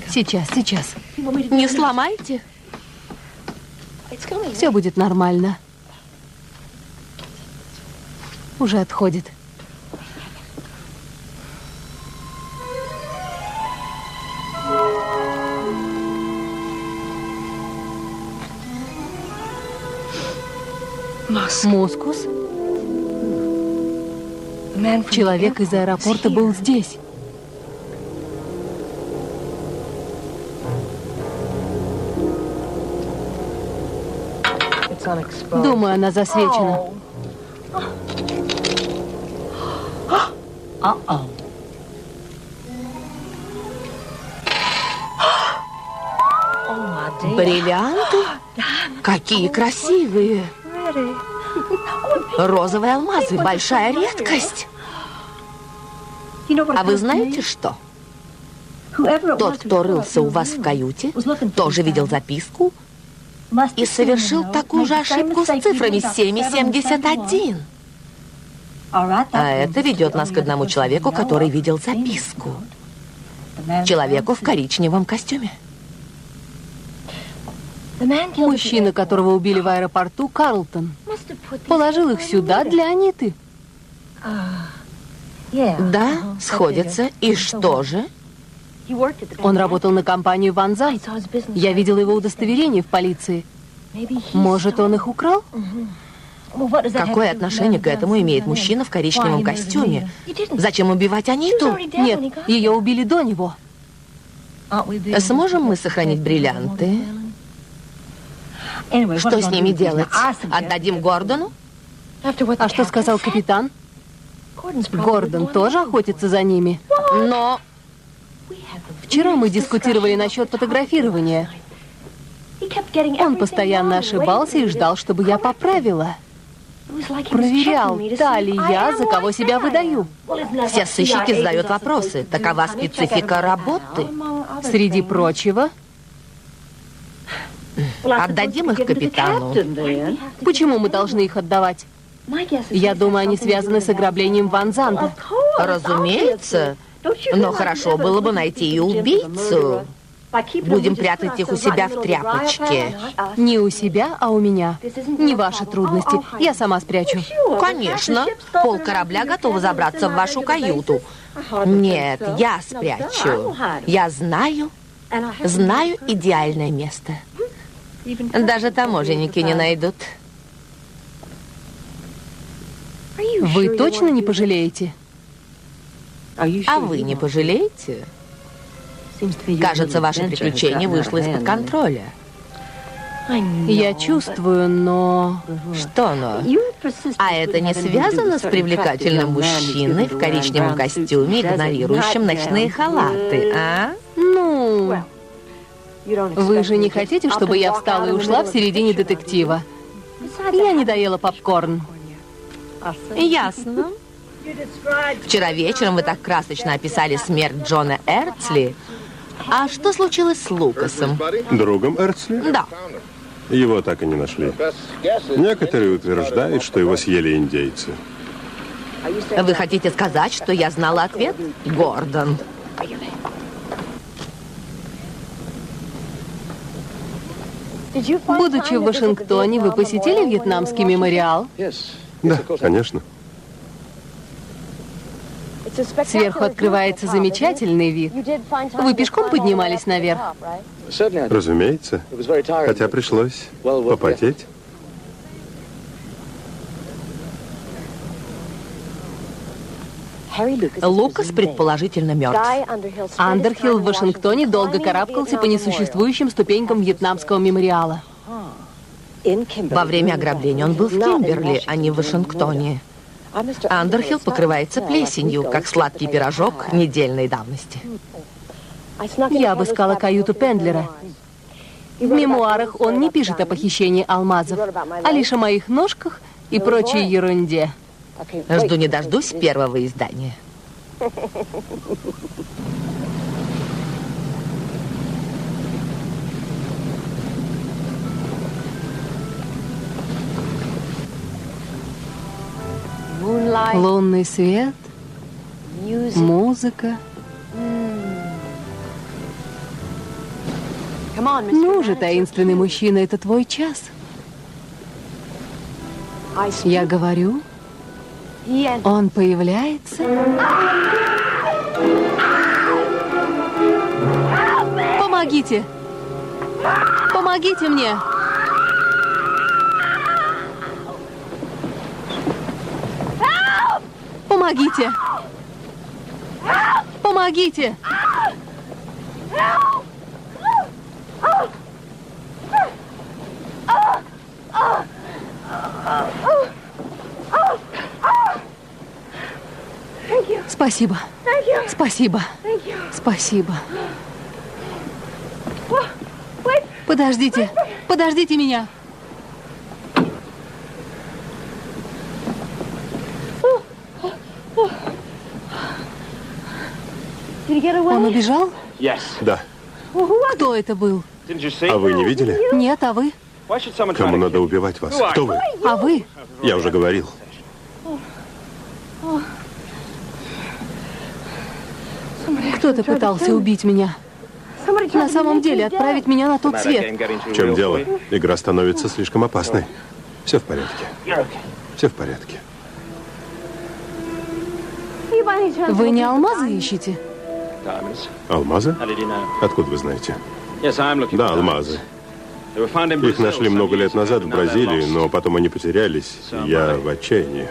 Speaker 2: Сейчас, сейчас.
Speaker 3: Не сломайте.
Speaker 2: Все будет нормально. Уже отходит. Мускус? Человек из аэропорта был здесь. Думаю, она засвечена.
Speaker 3: Бриллианты? Какие красивые. Розовые алмазы, большая редкость. А вы знаете что? Тот, кто рылся у вас в каюте, тоже видел записку и совершил такую же ошибку с цифрами 7 и 71. А это ведет нас к одному человеку, который видел записку. Человеку в коричневом костюме.
Speaker 2: Мужчина, которого убили в аэропорту, Карлтон, положил их сюда для Аниты.
Speaker 3: Да, сходится. И что же?
Speaker 2: Он работал на компанию Ван Зант. Я видела его удостоверение в полиции. Может, он их украл?
Speaker 3: Какое отношение к этому имеет мужчина в коричневом костюме? Зачем убивать Аниту?
Speaker 2: Нет, ее убили до него.
Speaker 3: Сможем мы сохранить бриллианты? Что с ними делать? Отдадим Гордону?
Speaker 2: А что сказал капитан? Гордон тоже охотится за ними?
Speaker 3: Но...
Speaker 2: Вчера мы дискутировали насчет фотографирования. Он постоянно ошибался и ждал, чтобы я поправила. Проверял, та ли я, за кого себя выдаю.
Speaker 3: Все сыщики задают вопросы. Такова специфика работы.
Speaker 2: Среди прочего,
Speaker 3: Отдадим их капитану.
Speaker 2: почему мы должны их отдавать? Я думаю, они связаны с ограблением Ван Занта.
Speaker 3: Разумеется. Но хорошо было бы найти и убийцу. Будем прятать их у себя в тряпочке.
Speaker 2: Не у себя, а у меня. Не ваши трудности. Я сама спрячу.
Speaker 3: Конечно. Пол корабля готовы забраться в вашу каюту. Нет, я спрячу. Я знаю идеальное место. Даже таможенники не найдут.
Speaker 2: Вы точно не пожалеете?
Speaker 3: А вы не пожалеете? Кажется, ваше приключение вышло из-под контроля.
Speaker 2: Я чувствую, но...
Speaker 3: Что но? А это не связано с привлекательным мужчиной в коричневом костюме, игнорирующим ночные халаты, а?
Speaker 2: Ну... Вы же не хотите, чтобы я встала и ушла в середине детектива? Я не доела попкорн.
Speaker 3: Ясно. Вчера вечером вы так красочно описали смерть Джона Эрцли. А что случилось с Лукасом?
Speaker 1: Другом Эрцли?
Speaker 3: Да.
Speaker 1: Его так и не нашли. Некоторые утверждают, что его съели индейцы.
Speaker 3: Вы хотите сказать, что я знала ответ? Гордон.
Speaker 2: Будучи в Вашингтоне, вы посетили вьетнамский мемориал?
Speaker 1: Да, конечно.
Speaker 2: Сверху открывается замечательный вид. Вы пешком поднимались наверх?
Speaker 1: Разумеется. Хотя пришлось попотеть.
Speaker 3: Лукас предположительно мертв.
Speaker 2: Андерхилл в Вашингтоне долго карабкался по несуществующим ступенькам вьетнамского мемориала.
Speaker 3: Во время ограбления он был в Кимберли, а не в Вашингтоне. Андерхилл покрывается плесенью, как сладкий пирожок недельной давности.
Speaker 2: Я обыскала каюту Пендлера. В мемуарах он не пишет о похищении алмазов, а лишь о моих ножках и прочей ерунде.
Speaker 3: Жду не дождусь первого издания.
Speaker 2: Лунный свет, музыка. Ну же, таинственный мужчина, это твой час. Я говорю, он появляется. Помогите! Помогите мне! Помогите! Помогите! Спасибо. Спасибо. Спасибо. Подождите. Подождите меня. Он убежал?
Speaker 1: Да.
Speaker 2: Кто это был?
Speaker 1: А вы не видели?
Speaker 2: Нет, а вы?
Speaker 1: Кому надо убивать вас? Кто вы?
Speaker 2: А вы?
Speaker 1: Я уже говорил.
Speaker 2: Кто-то пытался убить меня. На самом деле, отправить меня на тот свет.
Speaker 1: В чем дело? Игра становится слишком опасной. Все в порядке. Все в порядке.
Speaker 2: Вы не алмазы ищете?
Speaker 1: Алмазы? Откуда вы знаете? Да, алмазы. Их нашли много лет назад в Бразилии, но потом они потерялись. И я в отчаянии.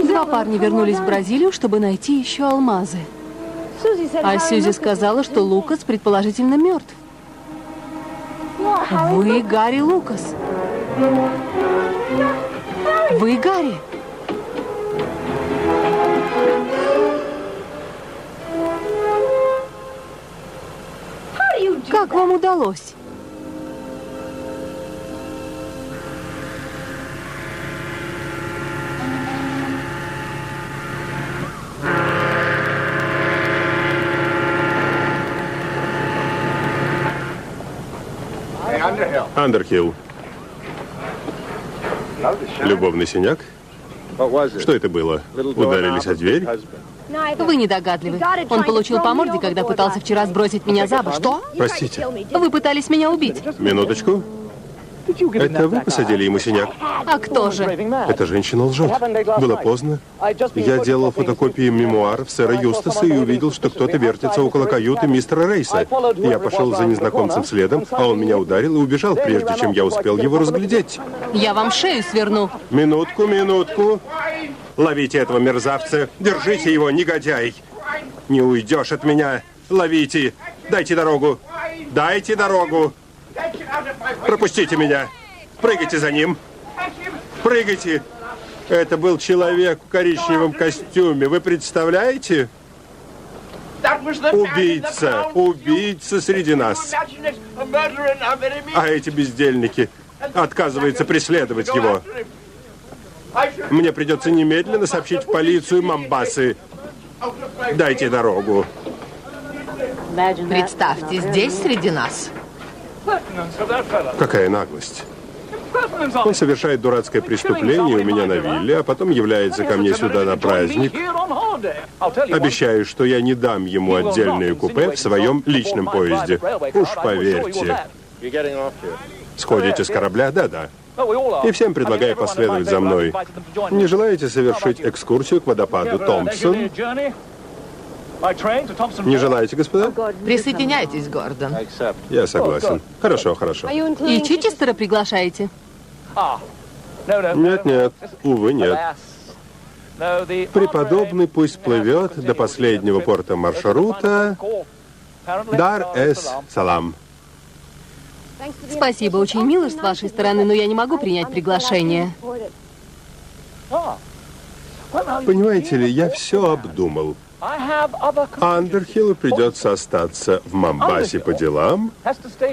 Speaker 2: Два парня вернулись в Бразилию, чтобы найти еще алмазы. А Сьюзи сказала, что Лукас предположительно мертв. Вы Гарри Лукас. Вы Гарри. Как вам удалось?
Speaker 1: Андерхилл. Любовный синяк? Что это было? Ударились о дверь?
Speaker 2: Вы недогадливы. Он получил по морде, когда пытался вчера сбросить меня за борт. Что?
Speaker 1: Простите.
Speaker 2: Вы пытались меня убить.
Speaker 1: Минуточку. Это вы посадили ему синяк?
Speaker 2: А кто же?
Speaker 1: Эта женщина лжет. Было поздно. Я делал фотокопии мемуаров сэра Юстаса и увидел, что кто-то вертится около каюты мистера Рейса. Я пошел за незнакомцем следом, а он меня ударил и убежал, прежде чем я успел его разглядеть.
Speaker 2: Я вам шею сверну.
Speaker 1: Минутку, минутку. Ловите этого мерзавца. Держите его, негодяй. Не уйдешь от меня. Ловите. Дайте дорогу. Дайте дорогу. Пропустите меня. Прыгайте за ним. Прыгайте. Это был человек в коричневом костюме. Вы представляете? Убийца. Убийца среди нас. А эти бездельники отказываются преследовать его. Мне придется немедленно сообщить в полицию Момбасы. Дайте дорогу.
Speaker 3: Представьте, здесь среди нас.
Speaker 1: Какая наглость. Он совершает дурацкое преступление у меня на вилле, а потом является ко мне сюда на праздник. Обещаю, что я не дам ему отдельное купе в своем личном поезде. Уж поверьте. Сходите с корабля? Да-да. И всем предлагаю последовать за мной. Не желаете совершить экскурсию к водопаду Томпсон? Не желаете, господа?
Speaker 3: Присоединяйтесь, Гордон.
Speaker 1: Я согласен. Хорошо, хорошо.
Speaker 2: И Чичестера приглашаете?
Speaker 1: Нет, увы, нет. Преподобный пусть плывет до последнего порта маршрута Дар-эс-Салам.
Speaker 2: Спасибо, очень мило с вашей стороны, но я не могу принять приглашение.
Speaker 1: Понимаете ли, я все обдумал. Андерхиллу придется остаться в Момбасе по делам,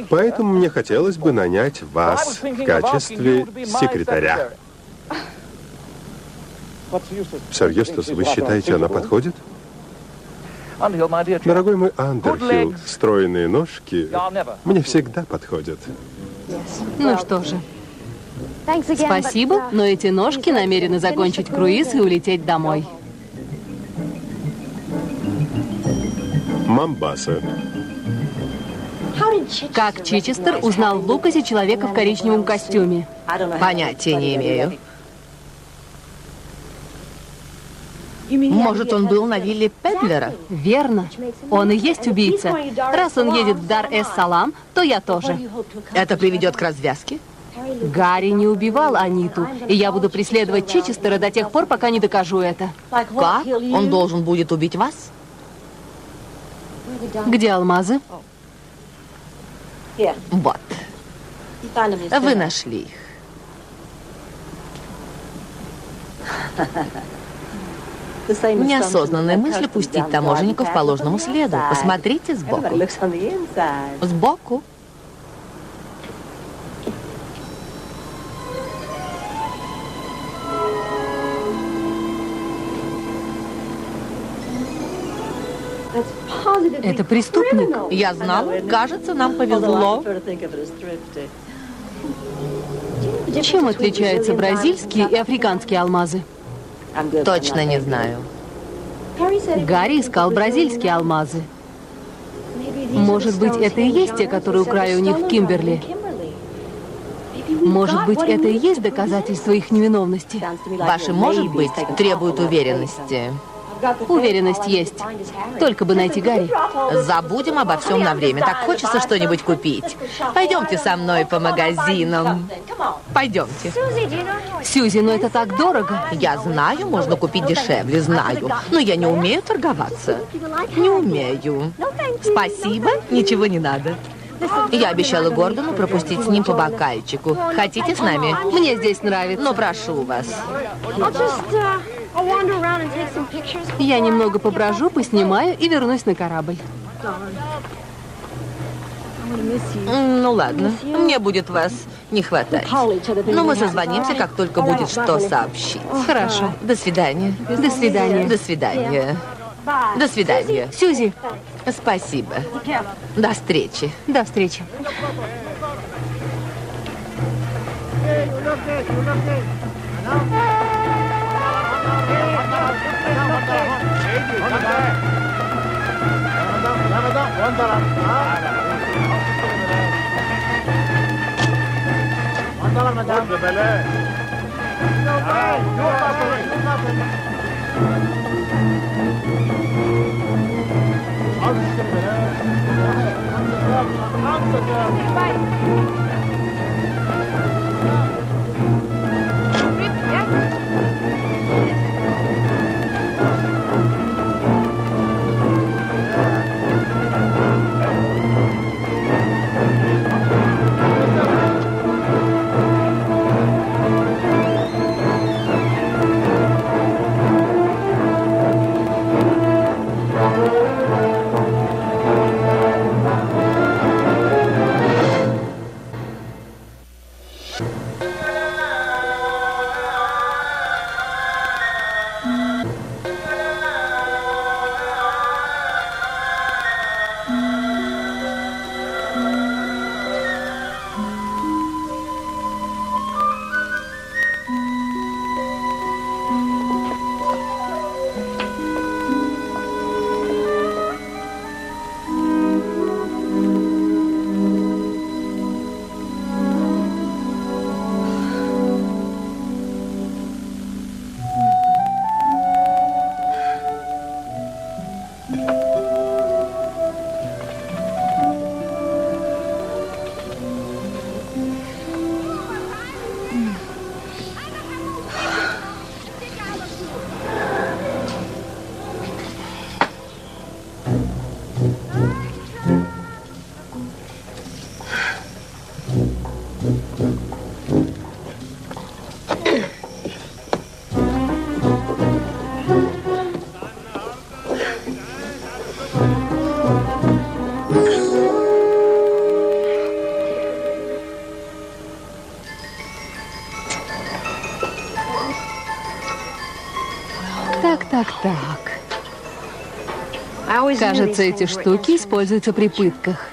Speaker 1: поэтому мне хотелось бы нанять вас в качестве секретаря. Сэр Юстас, вы считаете, она подходит? Дорогой мой Андерхилл, стройные ножки мне всегда подходят.
Speaker 2: Ну что же. Спасибо, но эти ножки намерены закончить круиз и улететь домой.
Speaker 1: Момбаса.
Speaker 2: Как Чичестер узнал в Лукасе человека в коричневом костюме?
Speaker 3: Понятия не имею. Может, он был на вилле Педлера?
Speaker 2: Верно. Он и есть убийца. Раз он едет в Дар-эс-Салам, то я тоже.
Speaker 3: Это приведет к развязке?
Speaker 2: Гарри не убивал Аниту, и я буду преследовать Чичестера до тех пор, пока не докажу это.
Speaker 3: Как? Он должен будет убить вас?
Speaker 2: Где алмазы?
Speaker 3: Вот. Вы нашли их. Неосознанная мысль пустить таможенников по ложному следу. Посмотрите сбоку. Сбоку.
Speaker 2: Это преступник.
Speaker 3: Я знал. Кажется, нам повезло.
Speaker 2: Чем отличаются бразильские и африканские алмазы?
Speaker 3: Точно не знаю.
Speaker 2: Гарри искал бразильские алмазы. Может быть, это и есть те, которые украли у них в Кимберли? Может быть, это и есть доказательство их невиновности?
Speaker 3: Ваше «может быть» требует уверенности.
Speaker 2: Уверенность есть. Только бы найти Гарри.
Speaker 3: Забудем обо всем на время. Так хочется что-нибудь купить. Пойдемте со мной по магазинам. Пойдемте.
Speaker 2: Сьюзи, но это так дорого.
Speaker 3: Я знаю, можно купить дешевле, знаю. Но я не умею торговаться. Не умею. Спасибо, ничего не надо. Я обещала Гордону пропустить с ним по бокальчику. Хотите с нами?
Speaker 2: Мне здесь нравится.
Speaker 3: Но прошу вас.
Speaker 2: Я немного поброжу, поснимаю и вернусь на корабль.
Speaker 3: Ну ладно, мне будет вас не хватать. Но мы созвонимся, как только будет что сообщить.
Speaker 2: Хорошо.
Speaker 3: До свидания.
Speaker 2: До свидания.
Speaker 3: До свидания. До свидания.
Speaker 2: Сьюзи,
Speaker 3: Спасибо. До встречи.
Speaker 2: до встречи. Так. Кажется, эти штуки используются при пытках.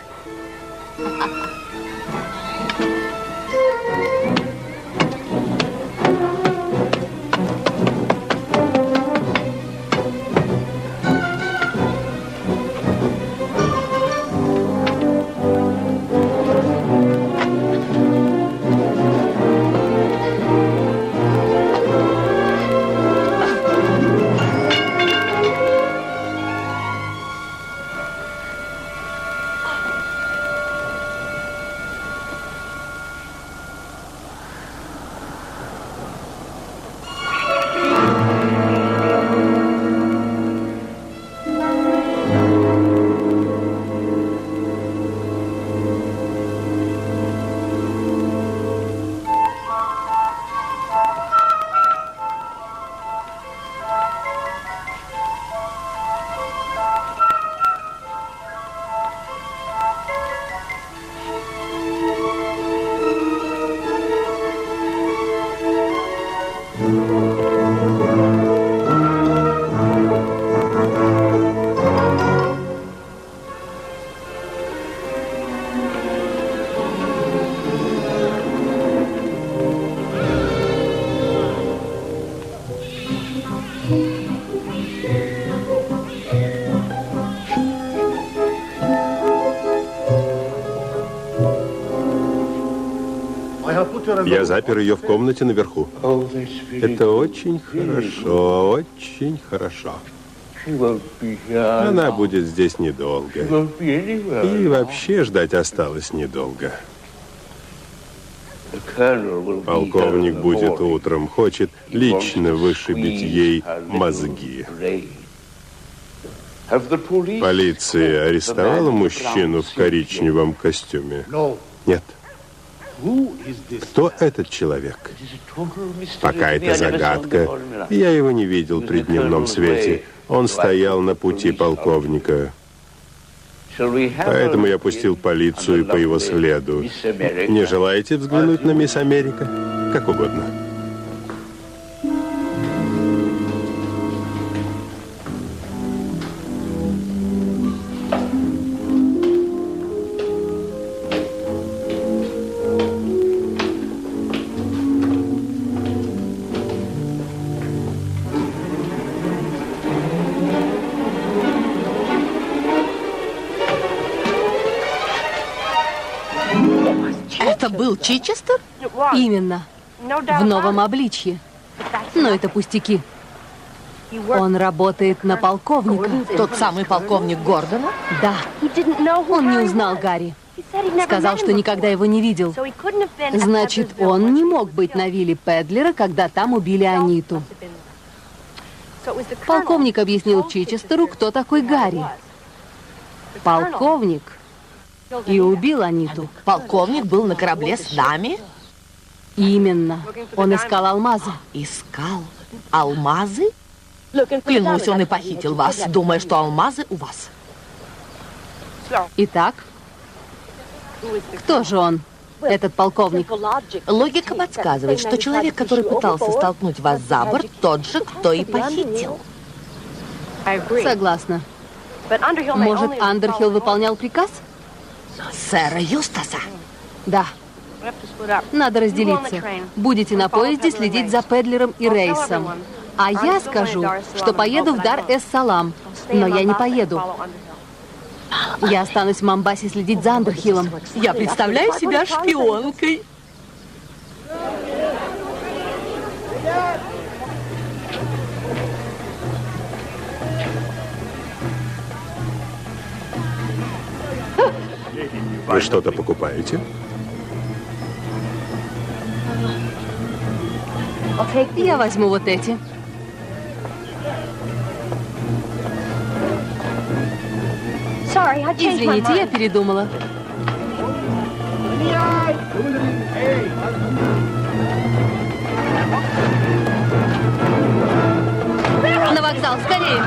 Speaker 1: Я запер ее в комнате наверху. Это очень хорошо, очень хорошо. Она будет здесь недолго. И вообще ждать осталось недолго. Полковник будет утром, хочет лично вышибить ей мозги. Полиция арестовала мужчину в коричневом костюме? Нет. Кто этот человек? Пока это загадка. Я его не видел при дневном свете. Он стоял на пути полковника. Поэтому я пустил полицию по его следу. Не желаете взглянуть на мисс Америка? Как угодно.
Speaker 3: Это был Чичестер?
Speaker 2: Именно. В новом обличье. Но это пустяки. Он работает на полковника.
Speaker 3: Тот самый полковник Гордона?
Speaker 2: Да. Он не узнал Гарри. Сказал, что никогда его не видел. Значит, он не мог быть на вилле Педлера, когда там убили Аниту. Полковник объяснил Чичестеру, кто такой Гарри. Полковник и убил Аниту.
Speaker 3: Полковник был на корабле с нами?
Speaker 2: Именно. Он искал алмазы.
Speaker 3: Искал алмазы? Клянусь, он и похитил вас, думая, что алмазы у вас.
Speaker 2: Итак, кто же он, этот полковник?
Speaker 3: Логика подсказывает, что человек, который пытался столкнуть вас за борт, тот же, кто и похитил.
Speaker 2: Согласна. Может, Андерхилл выполнял приказ?
Speaker 3: Сэра Юстаса?
Speaker 2: Да. Надо разделиться. Будете на поезде следить за Педлером и Рейсом. А я скажу, что поеду в Дар-эс-Салам. Но я не поеду. Я останусь в Момбасе следить за Андерхиллом.
Speaker 3: Я представляю себя шпионкой.
Speaker 1: Вы что-то покупаете?
Speaker 2: Я возьму вот эти. Извините, я передумала. На вокзал, скорее!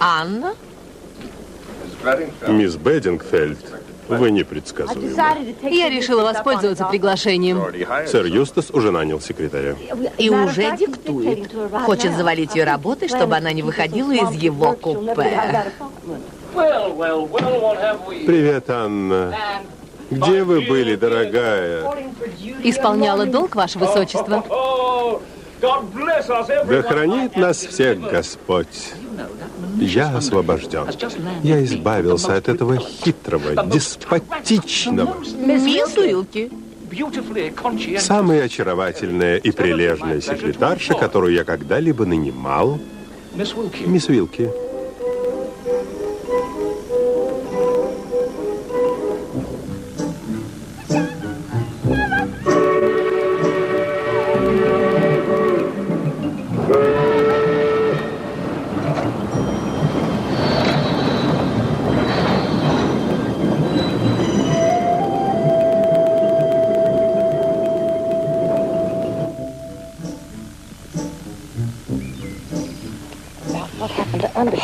Speaker 3: Анна?
Speaker 1: Мисс Бедингфельд, вы непредсказуемы.
Speaker 2: Я решила воспользоваться приглашением.
Speaker 1: Сэр Юстас уже нанял секретаря.
Speaker 3: И уже диктует. Хочет завалить ее работой, чтобы она не выходила из его купе.
Speaker 1: Привет, Анна. Где вы были, дорогая?
Speaker 2: Исполняла долг, Ваше Высочество.
Speaker 1: Да хранит нас всех Господь. Я освобожден. Я избавился от этого хитрого, деспотичного.
Speaker 3: Мисс Уилки.
Speaker 1: Самая очаровательная и прилежная секретарша, которую я когда-либо нанимал. Мисс Уилки.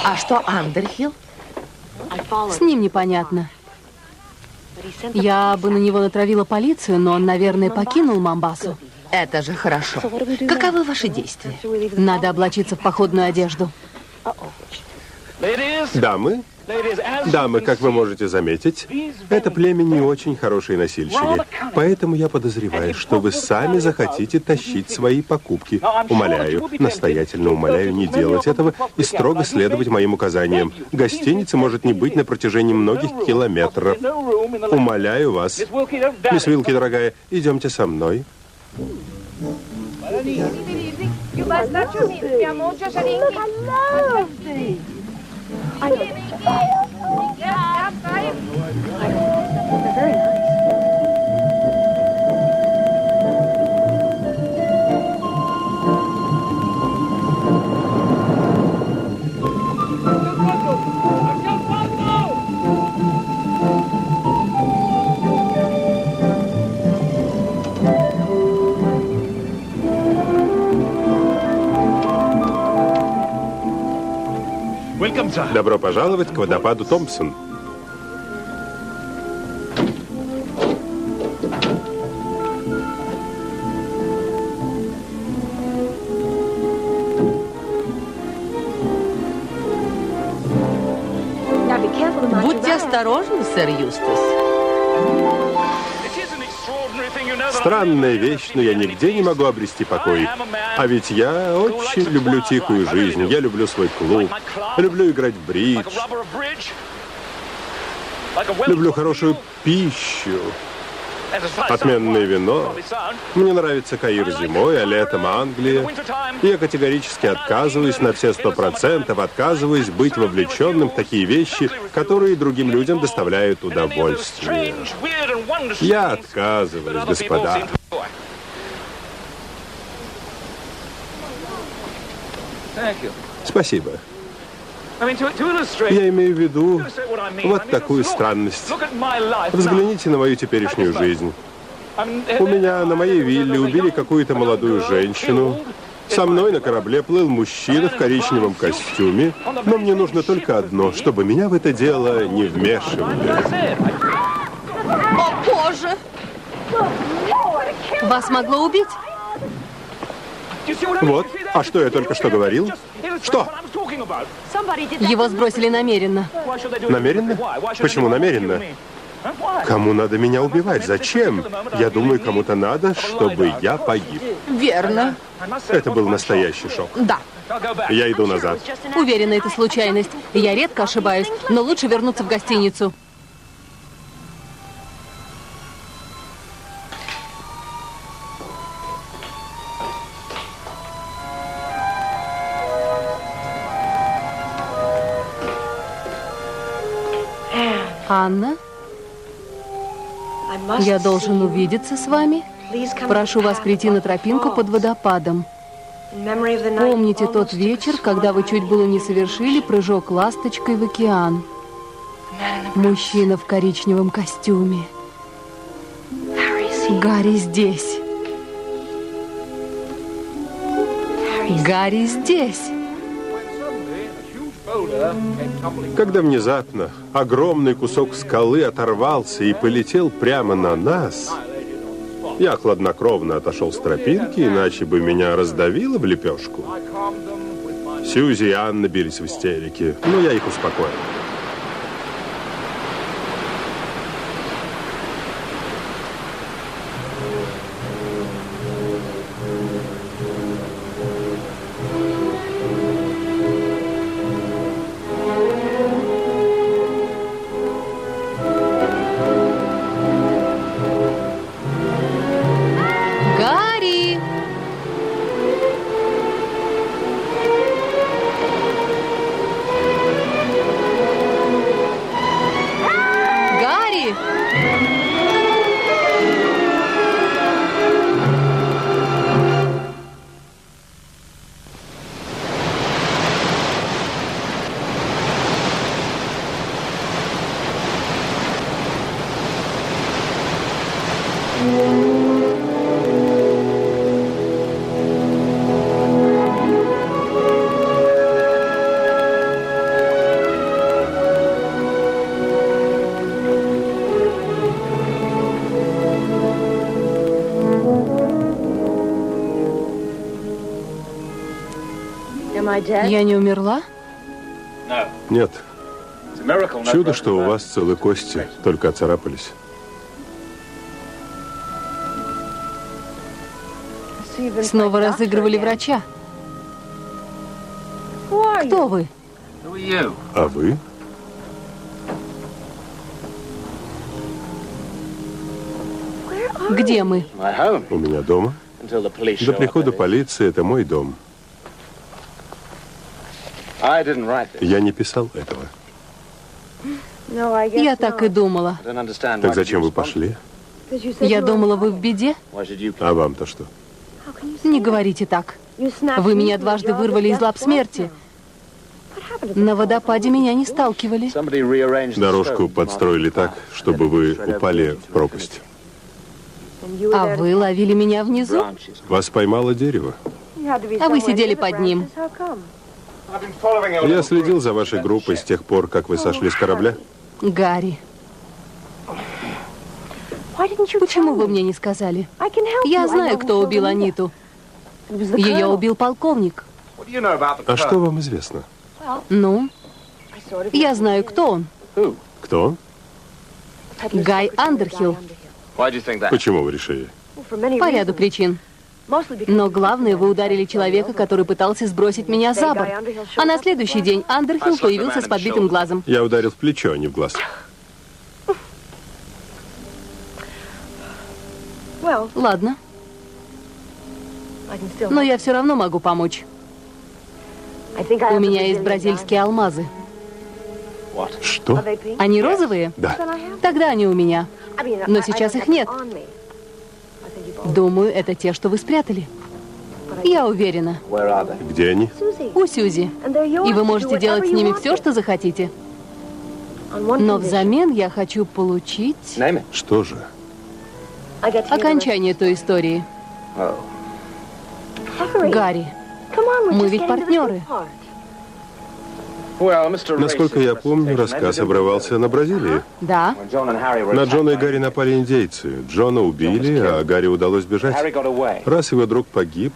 Speaker 3: А что Андерхилл?
Speaker 2: С ним непонятно. Я бы на него натравила полицию, но он, наверное, покинул Момбасу.
Speaker 3: Это же хорошо. Каковы ваши действия?
Speaker 2: Надо облачиться в походную одежду.
Speaker 1: Дамы, как вы можете заметить, это племя не очень хорошие носильщики. Поэтому я подозреваю, что вы сами захотите тащить свои покупки. Умоляю, настоятельно умоляю не делать этого и строго следовать моим указаниям. Гостиницы может не быть на протяжении многих километров. Умоляю вас. Мисс Вилки, дорогая, идемте со мной. Добро пожаловать к водопаду Томпсон.
Speaker 3: Будьте осторожны, сэр Юстас.
Speaker 1: Странная вещь, но я нигде не могу обрести покой. А ведь я очень люблю тихую жизнь. Я люблю свой клуб. Люблю играть в бридж. Люблю хорошую пищу. Отменное вино. Мне нравится Каир зимой, а летом Англия. Я категорически отказываюсь на все 100%, отказываюсь быть вовлеченным в такие вещи, которые другим людям доставляют удовольствие. Я отказываюсь, господа. Спасибо. Я имею в виду вот такую странность. Взгляните на мою теперешнюю жизнь. У меня на моей вилле убили какую-то молодую женщину. Со мной на корабле плыл мужчина в коричневом костюме. Но мне нужно только одно, чтобы меня в это дело не вмешивали.
Speaker 3: О, Боже!
Speaker 2: Вас могло убить?
Speaker 1: Вот. А что я только что говорил? Что?
Speaker 2: Его сбросили намеренно.
Speaker 1: Намеренно? Почему намеренно? Кому надо меня убивать? Зачем? Я думаю, кому-то надо, чтобы я погиб.
Speaker 3: Верно.
Speaker 1: Это был настоящий шок.
Speaker 3: Да.
Speaker 1: Я иду назад.
Speaker 2: Уверена, это случайность. Я редко ошибаюсь, но лучше вернуться в гостиницу. Анна, я должен увидеться с вами. Прошу вас прийти на тропинку под водопадом. Помните тот вечер, когда вы чуть было не совершили прыжок ласточкой в океан? Мужчина в коричневом костюме. Гарри здесь. Гарри здесь.
Speaker 1: Когда внезапно огромный кусок скалы оторвался и полетел прямо на нас, я хладнокровно отошел с тропинки, иначе бы меня раздавило в лепешку. Сьюзи и Анна бились в истерике, но я их успокоил.
Speaker 2: Я не умерла?
Speaker 1: Нет. Чудо, что у вас целые кости, только оцарапались.
Speaker 2: Снова разыгрывали врача. Кто вы?
Speaker 1: А вы?
Speaker 2: Где мы?
Speaker 1: У меня дома. До прихода полиции это мой дом. Я не писал этого.
Speaker 2: Я так и думала.
Speaker 1: Так зачем вы пошли?
Speaker 2: Я думала, вы в беде.
Speaker 1: А вам-то что?
Speaker 2: Не говорите так. Вы меня дважды вырвали из лап смерти. На водопаде меня не сталкивали.
Speaker 1: Дорожку подстроили так, чтобы вы упали в пропасть.
Speaker 2: А вы ловили меня внизу?
Speaker 1: Вас поймало дерево.
Speaker 2: А вы сидели под ним.
Speaker 1: Я следил за вашей группой с тех пор, как вы сошли с корабля.
Speaker 2: Гарри. Почему вы мне не сказали? Я знаю, кто убил Аниту. Ее убил полковник.
Speaker 1: А что вам известно?
Speaker 2: Ну, я знаю, кто он.
Speaker 1: Кто?
Speaker 2: Гай Андерхилл.
Speaker 1: Почему вы решили?
Speaker 2: По ряду причин. Но главное, вы ударили человека, который пытался сбросить меня за борт. А на следующий день Андерхилл появился с подбитым глазом.
Speaker 1: Я ударил в плечо, а не в глаз.
Speaker 2: Ладно. Но я все равно могу помочь. У меня есть бразильские алмазы.
Speaker 1: Что?
Speaker 2: Они розовые?
Speaker 1: Да.
Speaker 2: Тогда они у меня. Но сейчас их нет. Думаю, это те, что вы спрятали. Я уверена.
Speaker 1: Где они?
Speaker 2: У Сьюзи. И вы можете делать с ними все, что захотите. Но взамен я хочу получить
Speaker 1: Что же?
Speaker 2: окончание той истории. Гарри, мы ведь партнеры.
Speaker 1: Насколько я помню, рассказ обрывался на Бразилии.
Speaker 2: Да.
Speaker 1: На Джона и Гарри напали индейцы. Джона убили, а Гарри удалось бежать. Раз его друг погиб,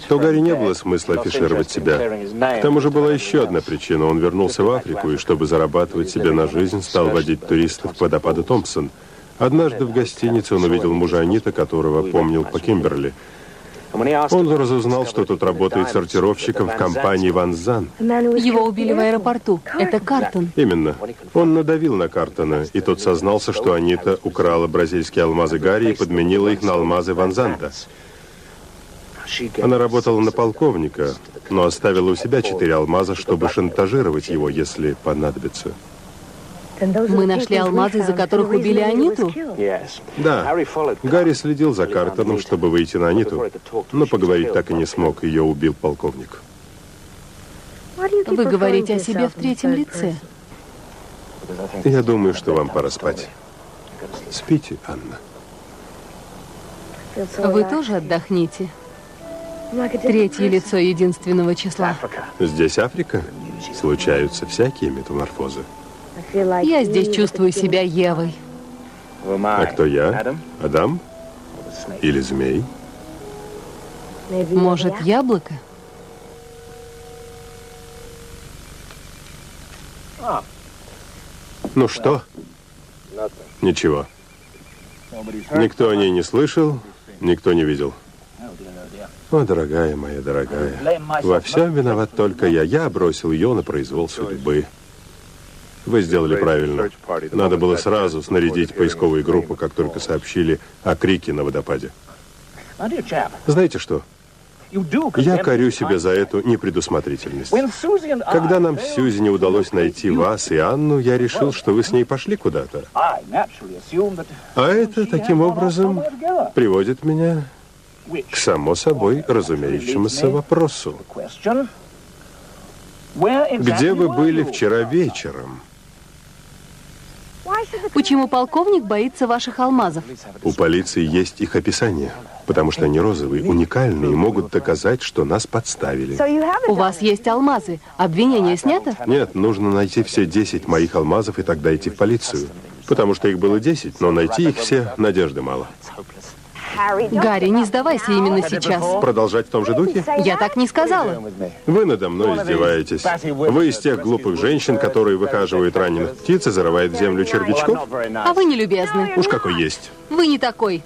Speaker 1: то Гарри не было смысла афишировать себя. К тому же была еще одна причина. Он вернулся в Африку и, чтобы зарабатывать себе на жизнь, стал водить туристов к водопаду Томпсон. Однажды в гостинице он увидел мужа Аниты, которого помнил по Кимберли. Он разузнал, что тут работает сортировщиком в компании Ван Зан.
Speaker 2: Его убили в аэропорту. Это Картон.
Speaker 1: Именно. Он надавил на Картона, и тот сознался, что Анита украла бразильские алмазы Гарри и подменила их на алмазы Ван Занта. Она работала на полковника, но оставила у себя 4 алмаза, чтобы шантажировать его, если понадобится.
Speaker 2: Мы нашли алмазы, из-за которых убили Аниту?
Speaker 1: Да. Гарри следил за Картоном, чтобы выйти на Аниту, но поговорить так и не смог. Ее убил полковник.
Speaker 2: Вы говорите о себе в третьем лице.
Speaker 1: Я думаю, что вам пора спать. Спите, Анна.
Speaker 2: Вы тоже отдохните. Третье лицо единственного числа.
Speaker 1: Здесь Африка. Случаются всякие метаморфозы.
Speaker 2: Я здесь чувствую себя Евой.
Speaker 1: А кто я? Адам? Или змей?
Speaker 2: Может, яблоко?
Speaker 1: Ну что? Ничего. Никто о ней не слышал, никто не видел. О, дорогая моя, дорогая, во всем виноват только я. Я бросил ее на произвол судьбы. Вы сделали правильно. Надо было сразу снарядить поисковую группу, как только сообщили о крике на водопаде. Знаете что? Я корю себя за эту непредусмотрительность. Когда нам с Сьюзи не удалось найти вас и Анну, я решил, что вы с ней пошли куда-то. А это, таким образом, приводит меня к само собой разумеющемуся вопросу. Где вы были вчера вечером?
Speaker 2: Почему полковник боится ваших алмазов?
Speaker 1: У полиции есть их описание, потому что они розовые, уникальные и могут доказать, что нас подставили.
Speaker 2: У вас есть алмазы. Обвинение снято?
Speaker 1: Нет, нужно найти все 10 моих алмазов и тогда идти в полицию. Потому что их было 10, но найти их все надежды мало.
Speaker 2: Гарри, не сдавайся именно сейчас.
Speaker 1: Продолжать в том же духе?
Speaker 2: Я так не сказала.
Speaker 1: Вы надо мной издеваетесь. Вы из тех глупых женщин, которые выхаживают раненых птиц и зарывают в землю червячков?
Speaker 2: А вы не любезны.
Speaker 1: Уж какой есть.
Speaker 2: Вы не такой.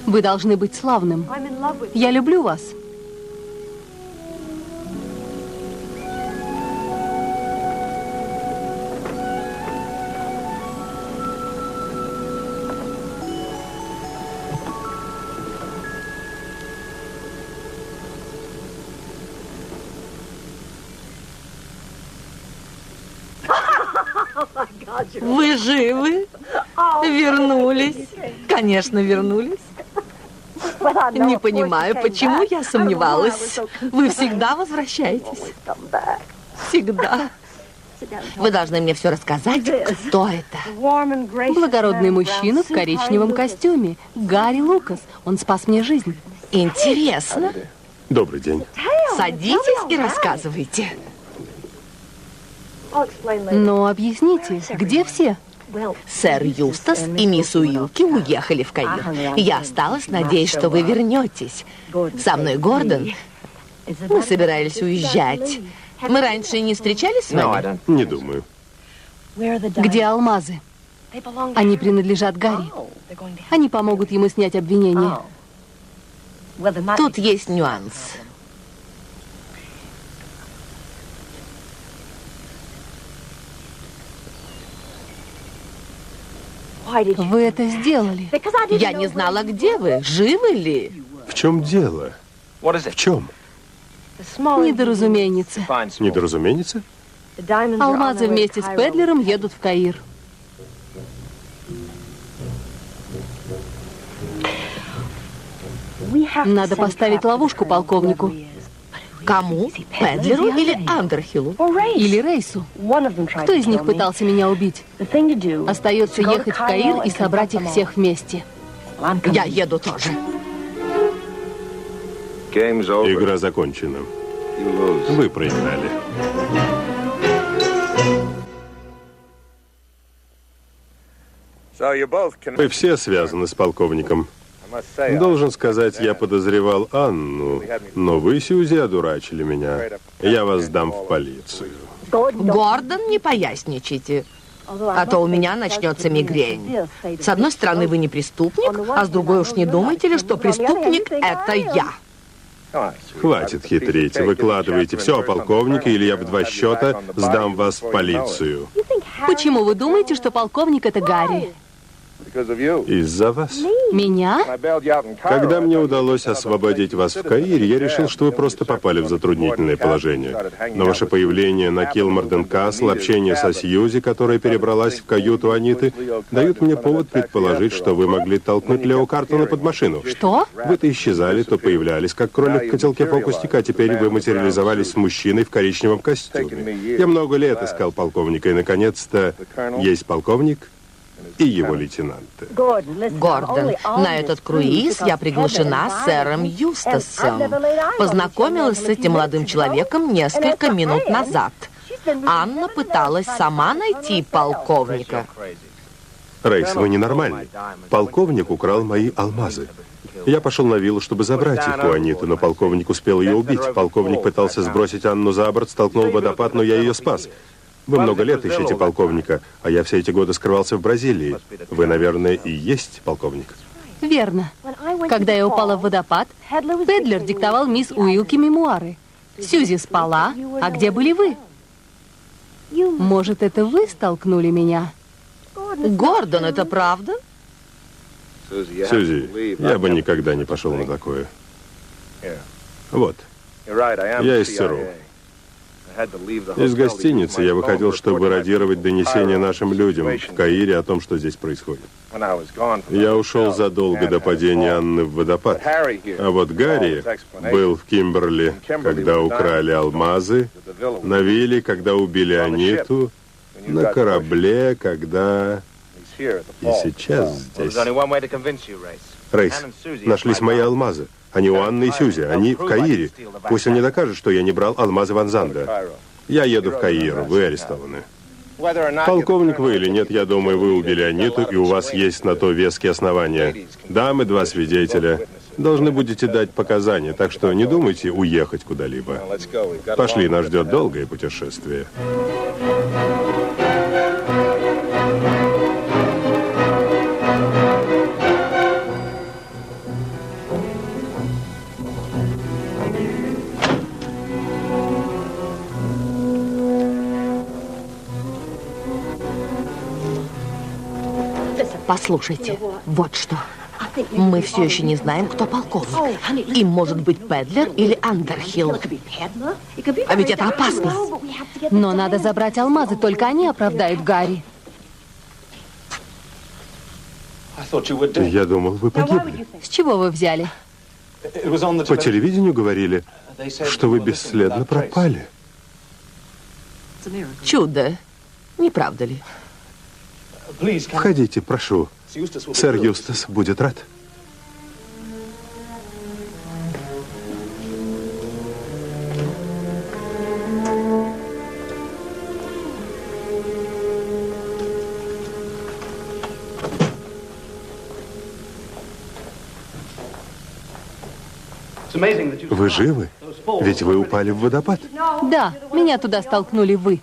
Speaker 2: Вы должны быть славным. Я люблю вас.
Speaker 3: Вы живы? Вернулись? Конечно, вернулись. Не понимаю, почему я сомневалась. Вы всегда возвращаетесь. Всегда. Вы должны мне все рассказать. Кто это?
Speaker 2: Благородный мужчина в коричневом костюме. Гарри Лукас. Он спас мне жизнь.
Speaker 3: Интересно.
Speaker 1: Добрый день.
Speaker 3: Садитесь и рассказывайте.
Speaker 2: Но объясните, где все?
Speaker 3: Сэр Юстас и мисс Уилки уехали в Каир. Я осталась, надеясь, что вы вернетесь. Со мной Гордон. Мы собирались уезжать. Мы раньше не встречались с вами?
Speaker 1: Не думаю.
Speaker 2: Где алмазы? Они принадлежат Гарри. Они помогут ему снять обвинение.
Speaker 3: Тут есть нюанс.
Speaker 2: Вы это сделали.
Speaker 3: Я не знала, где вы. Живы ли?
Speaker 1: В чем дело? В чем?
Speaker 2: Недоразуменица.
Speaker 1: Недоразуменица?
Speaker 2: Алмазы вместе с Педлером едут в Каир. Надо поставить ловушку полковнику.
Speaker 3: Кому? Педлеру или Андерхиллу?
Speaker 2: Или Рейсу. Кто из них пытался меня убить? Остается ехать в Каир и собрать их всех вместе.
Speaker 3: Я еду тоже.
Speaker 1: Игра закончена. Вы проиграли. Вы все связаны с полковником. Должен сказать, я подозревал Анну, но вы, Сьюзи, одурачили меня. Я вас сдам в полицию.
Speaker 3: Гордон, не поясничайте. А то у меня начнется мигрень. С одной стороны, вы не преступник, а с другой уж не думаете ли, что преступник — это я.
Speaker 1: Хватит хитрить. Выкладывайте все о полковнике, или я в 2 счета сдам вас в полицию.
Speaker 2: Почему вы думаете, что полковник — это Гарри?
Speaker 1: Из-за вас.
Speaker 2: Меня?
Speaker 1: Когда мне удалось освободить вас в Каире, я решил, что вы просто попали в затруднительное положение. Но ваше появление на Килмарден-Касл, общение со Сьюзи, которая перебралась в каюту Аниты, дают мне повод предположить, что вы могли толкнуть Лео Картона под машину.
Speaker 2: Что?
Speaker 1: Вы то исчезали, то появлялись, как кролик в котелке фокусника, а теперь вы материализовались с мужчиной в коричневом костюме. Я много лет искал полковника, и, наконец-то, есть полковник и его лейтенанты.
Speaker 3: Гордон, на этот круиз я приглашена сэром Юстасом. Познакомилась с этим молодым человеком несколько минут назад. Анна пыталась сама найти полковника.
Speaker 1: Рейс, вы ненормальный. Полковник украл мои алмазы. Я пошел на виллу, чтобы забрать их у Аниты, но полковник успел ее убить. Полковник пытался сбросить Анну за борт, столкнул в водопад, но я ее спас. Вы много лет ищете полковника, а я все эти годы скрывался в Бразилии. Вы, наверное, и есть полковник.
Speaker 2: Верно. Когда я упала в водопад, Педлер диктовал мисс Уилки мемуары. Сьюзи спала, а где были вы? Может, это вы столкнули меня?
Speaker 3: Гордон, это правда?
Speaker 1: Сьюзи, я бы никогда не пошел на такое. Вот, я из ЦРУ. Из гостиницы я выходил, чтобы радировать донесения нашим людям в Каире о том, что здесь происходит. Я ушел задолго до падения Анны в водопад. А вот Гарри был в Кимберли, когда украли алмазы, на вилле, когда убили Аниту, на корабле, когда... И сейчас здесь. Рейс, нашлись мои алмазы. Они у Анны и Сьюзи. Они в Каире. Пусть он не докажет, что я не брал алмазы Ван Занда. Я еду в Каир. Вы арестованы. Полковник вы или нет, я думаю, вы убили Аниту, и у вас есть на то веские основания. Дамы, 2 свидетеля. Должны будете дать показания, так что не думайте уехать куда-либо. Пошли, нас ждет долгое путешествие.
Speaker 3: Послушайте, вот что. Мы все еще не знаем, кто полковник. Им может быть Педлер или Андерхилл. А ведь это опасно.
Speaker 2: Но надо забрать алмазы, только они оправдают Гарри.
Speaker 1: Я думал, вы погибли.
Speaker 2: С чего вы взяли?
Speaker 1: По телевидению говорили, что вы бесследно пропали.
Speaker 3: Чудо. Не правда ли?
Speaker 1: Входите, прошу. Сэр Юстас будет рад. Вы живы? Ведь вы упали в водопад.
Speaker 2: Да, меня туда столкнули вы.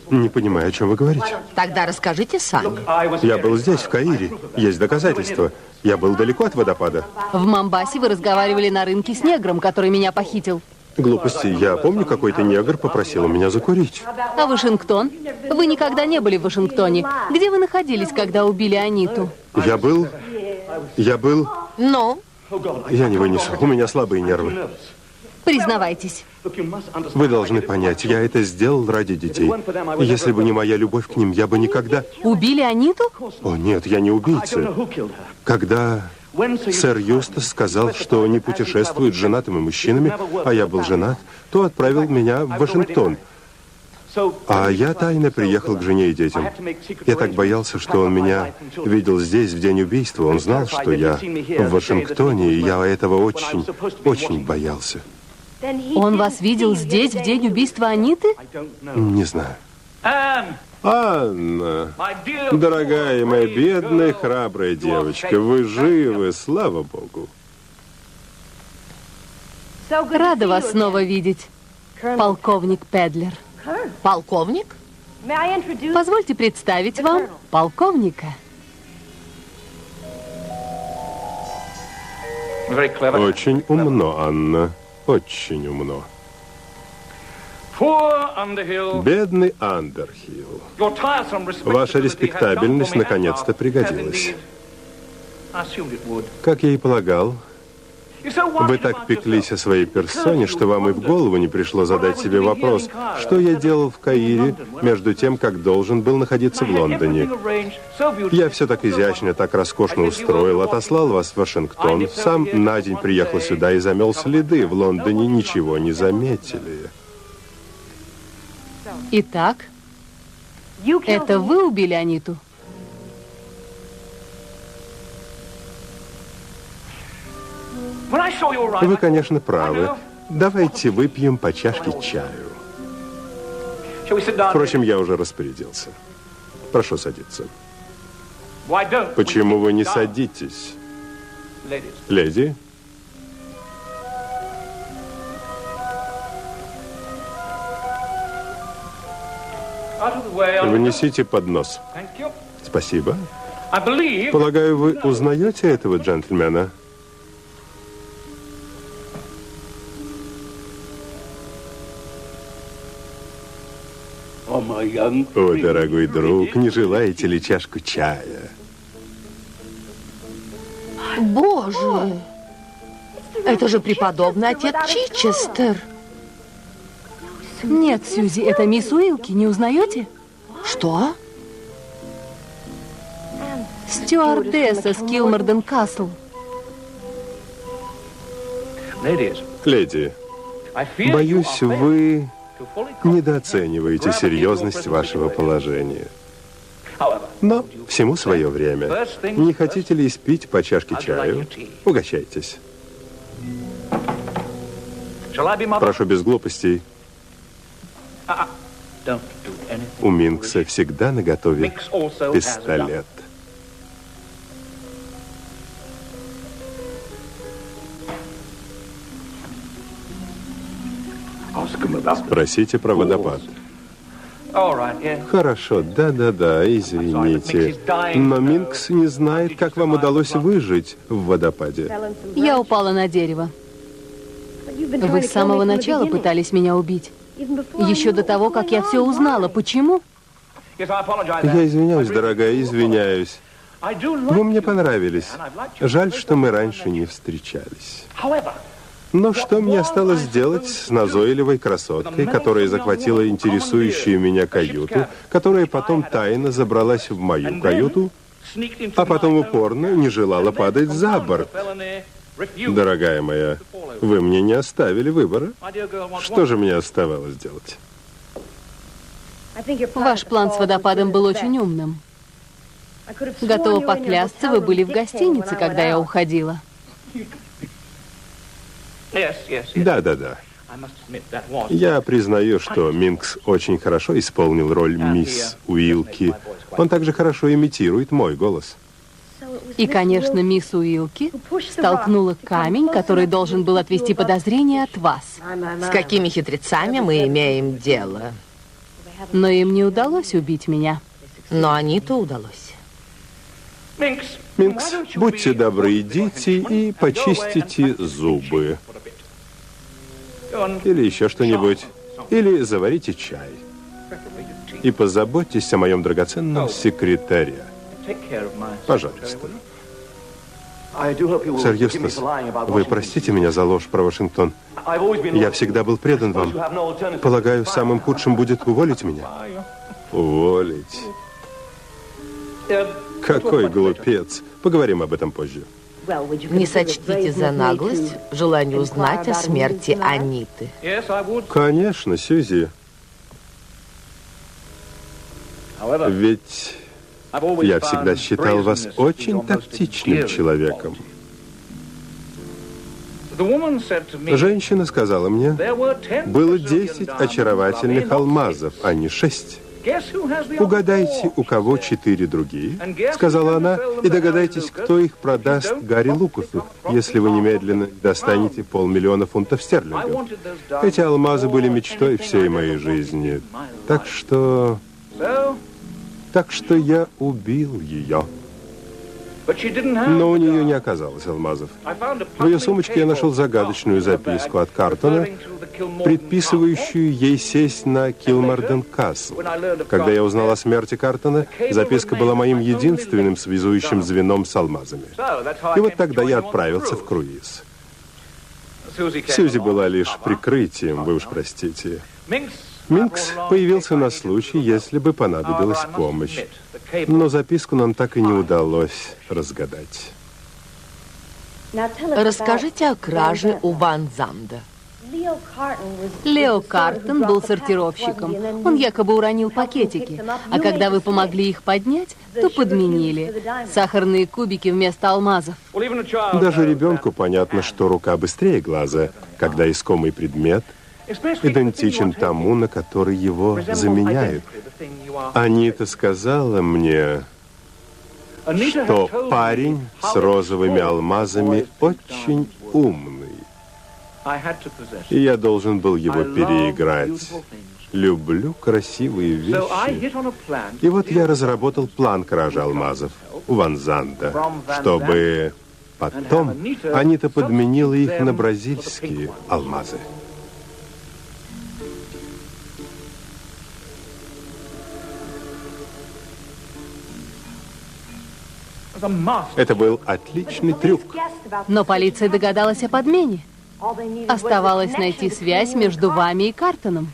Speaker 1: Не понимаю, о чем вы говорите.
Speaker 3: Тогда расскажите сами.
Speaker 1: Я был здесь, в Каире. Есть доказательства. Я был далеко от водопада.
Speaker 2: В Момбасе вы разговаривали на рынке с негром, который меня похитил.
Speaker 1: Глупости. Я помню, какой-то негр попросил у меня закурить.
Speaker 2: А Вашингтон? Вы никогда не были в Вашингтоне. Где вы находились, когда убили Аниту?
Speaker 1: Я был...
Speaker 3: Ну?
Speaker 1: Я не вынесу. У меня слабые нервы.
Speaker 2: Признавайтесь.
Speaker 1: Вы должны понять, я это сделал ради детей. Если бы не моя любовь к ним, я бы никогда...
Speaker 2: Убили Аниту?
Speaker 1: О, нет, я не убийца. Когда сэр Юстас сказал, что не путешествует с женатыми мужчинами, а я был женат, то отправил меня в Вашингтон. А я тайно приехал к жене и детям. Я так боялся, что он меня видел здесь в день убийства. Он знал, что я в Вашингтоне, и я этого очень, очень боялся.
Speaker 2: Он вас видел здесь в день убийства Аниты?
Speaker 1: Не знаю. Анна, дорогая моя бедная, храбрая девочка, вы живы, слава Богу.
Speaker 2: Рада вас снова видеть, полковник Педлер.
Speaker 3: Полковник?
Speaker 2: Позвольте представить вам полковника.
Speaker 1: Очень умно, Анна. Очень умно. Бедный Андерхилл. Ваша респектабельность наконец-то пригодилась. Как я и полагал, вы так пеклись о своей персоне, что вам и в голову не пришло задать себе вопрос, что я делал в Каире между тем, как должен был находиться в Лондоне. Я все так изящно, так роскошно устроил, отослал вас в Вашингтон, сам на день приехал сюда и замел следы. В Лондоне ничего не заметили.
Speaker 2: Итак, это вы убили Аниту?
Speaker 1: Вы, конечно, правы. Давайте выпьем по чашке чаю. Впрочем, я уже распорядился. Прошу садиться. Почему вы не садитесь? Леди? Вынесите поднос. Спасибо. Полагаю, вы узнаете этого джентльмена? О, дорогой друг, не желаете ли чашку чая?
Speaker 3: Боже! Это же преподобный отец Чичестер.
Speaker 2: Нет, Сьюзи, это мисс Уилки, не узнаете?
Speaker 3: Что?
Speaker 2: Стюардесса с Килморден Касл.
Speaker 1: Леди, боюсь, вы недооцениваете серьезность вашего положения. Но всему свое время. Не хотите ли испить по чашке чаю? Угощайтесь. Прошу без глупостей. У Минкса всегда наготове пистолет. Спросите про водопад. Хорошо, да-да-да, извините. Но Минкс не знает, как вам удалось выжить в водопаде.
Speaker 2: Я упала на дерево. Вы с самого начала пытались меня убить. Еще до того, как я все узнала. Почему?
Speaker 1: Я извиняюсь, дорогая, извиняюсь. Вы мне понравились. Жаль, что мы раньше не встречались. Но что мне осталось сделать с назойливой красоткой, которая захватила интересующую меня каюту, которая потом тайно забралась в мою каюту, а потом упорно не желала падать за борт? Дорогая моя, вы мне не оставили выбора. Что же мне оставалось делать?
Speaker 2: Ваш план с водопадом был очень умным. Готова поклясться, вы были в гостинице, когда я уходила.
Speaker 1: Да-да-да. Я признаю, что Минкс очень хорошо исполнил роль мисс Уилки. Он также хорошо имитирует мой голос.
Speaker 2: И, конечно, мисс Уилки столкнула камень, который должен был отвести подозрения от вас.
Speaker 3: С какими хитрецами мы имеем дело?
Speaker 2: Но им не удалось убить меня.
Speaker 3: Но они-то удалось.
Speaker 1: Минкс, будьте добры, идите и почистите зубы. Или еще что-нибудь. Или заварите чай. И позаботьтесь о моем драгоценном секретаре. Пожалуйста. Сэр Юстас, вы простите меня за ложь про Вашингтон. Я всегда был предан вам. Полагаю, самым худшим будет уволить меня. Уволить? Какой глупец. Поговорим об этом позже.
Speaker 3: Не сочтите за наглость желание узнать о смерти Аниты.
Speaker 1: Конечно, Сьюзи. Ведь я всегда считал вас очень тактичным человеком. Женщина сказала мне, было 10 очаровательных алмазов, а не 6. Угадайте, у кого 4 другие, сказала она, и догадайтесь, кто их продаст Гарри Лукасу, если вы немедленно достанете 500 000 фунтов стерлингов. Эти алмазы были мечтой всей моей жизни. Так что я убил ее. Но у нее не оказалось алмазов. В ее сумочке я нашел загадочную записку от Картона, предписывающую ей сесть на Килмарден Касл. Когда я узнал о смерти Картона, записка была моим единственным связующим звеном с алмазами. И вот тогда я отправился в круиз. Сьюзи была лишь прикрытием, вы уж простите. Минкс появился на случай, если бы понадобилась помощь. Но записку нам так и не удалось разгадать.
Speaker 3: Расскажите о краже у Ван Занда.
Speaker 2: Лео Картон был сортировщиком. Он якобы уронил пакетики. А когда вы помогли их поднять, то подменили. Сахарные кубики вместо алмазов.
Speaker 1: Даже ребенку понятно, что рука быстрее глаза, когда искомый предмет идентичен тому, на который его заменяют. Анита сказала мне, что парень с розовыми алмазами очень умный. И я должен был его переиграть. Люблю красивые вещи. И вот я разработал план кражи алмазов у Ван Занда, чтобы потом Анита подменила их на бразильские алмазы. Это был отличный трюк.
Speaker 2: Но полиция догадалась о подмене. Оставалось найти связь между вами и Картоном.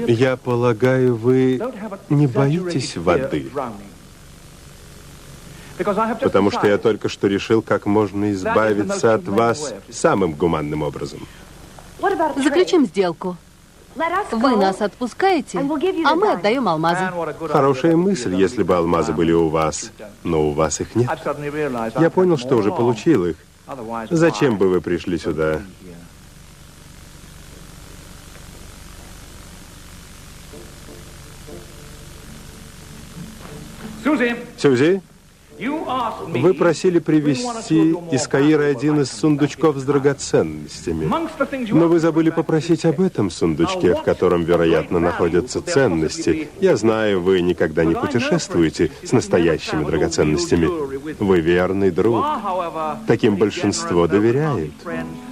Speaker 1: Я полагаю, вы не боитесь воды? Потому что я только что решил, как можно избавиться от вас самым гуманным образом.
Speaker 2: Заключим сделку. Вы нас отпускаете, а мы отдаем алмазы.
Speaker 1: Хорошая мысль, если бы алмазы были у вас, но у вас их нет. Я понял, что уже получил их. Зачем бы вы пришли сюда? Сюзи, вы просили привезти из Каира один из сундучков с драгоценностями. Но вы забыли попросить об этом сундучке, в котором, вероятно, находятся ценности. Я знаю, вы никогда не путешествуете с настоящими драгоценностями. Вы верный друг. Таким большинство доверяет.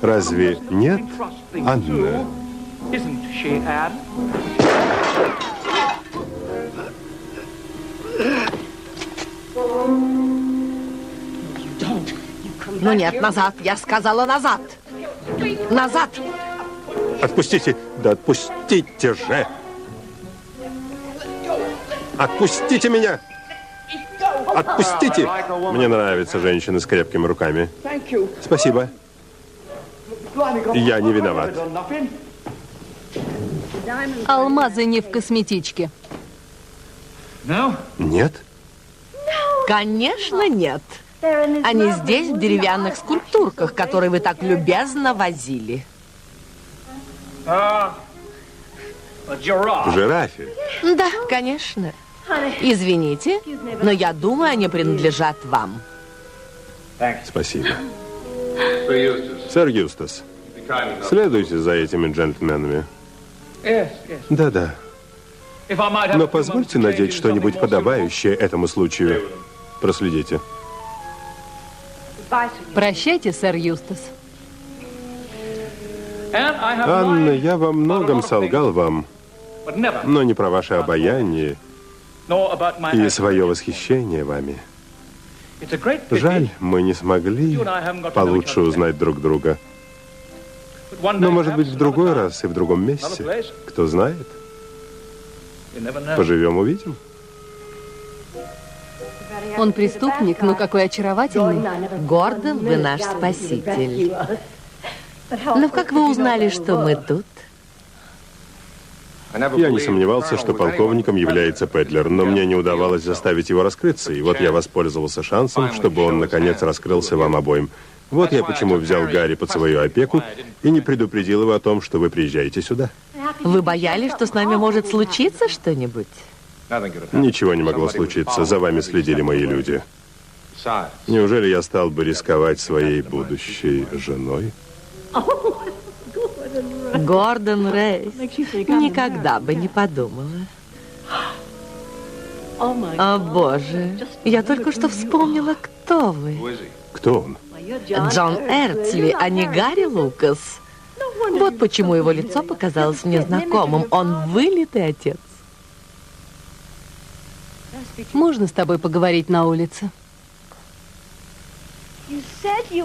Speaker 1: Разве нет, Анна?
Speaker 3: Ну нет, назад. Я сказала назад. Назад.
Speaker 1: Отпустите. Да отпустите же. Отпустите меня. Отпустите. Мне нравятся женщины с крепкими руками. Спасибо. Я не виноват.
Speaker 2: Алмазы не в косметичке.
Speaker 1: Нет?
Speaker 3: Конечно, нет. Они здесь, в деревянных скульптурках, которые вы так любезно возили.
Speaker 1: В жирафе.
Speaker 3: Да, конечно. Извините, но я думаю, они принадлежат вам.
Speaker 1: Спасибо. Сэр Юстас, следуйте за этими джентльменами. Да-да. Но позвольте надеть что-нибудь подобающее этому случаю. Проследите.
Speaker 2: Прощайте, сэр Юстас.
Speaker 1: Анна, я во многом солгал вам, но не про ваше обаяние и свое восхищение вами. Жаль, мы не смогли получше узнать друг друга. Но, может быть, в другой раз и в другом месте. Кто знает? Поживем, увидим.
Speaker 2: Он преступник, но какой очаровательный.
Speaker 3: Гордон, вы наш спаситель. Но как вы узнали, что мы тут?
Speaker 1: Я не сомневался, что полковником является Петлер, но мне не удавалось заставить его раскрыться, и вот я воспользовался шансом, чтобы он, наконец, раскрылся вам обоим. Вот я почему взял Гарри под свою опеку и не предупредил его о том, что вы приезжаете сюда.
Speaker 3: Вы боялись, что с нами может случиться что-нибудь?
Speaker 1: Ничего не могло случиться, за вами следили мои люди. Неужели я стал бы рисковать своей будущей женой?
Speaker 3: Гордон Рейс. Никогда бы не подумала. О, боже. Я только что вспомнила, кто вы.
Speaker 1: Кто он?
Speaker 3: Джон Эрцли, а не Гарри Лукас. Вот почему его лицо показалось мне знакомым. Он вылитый отец.
Speaker 2: Можно с тобой поговорить на улице?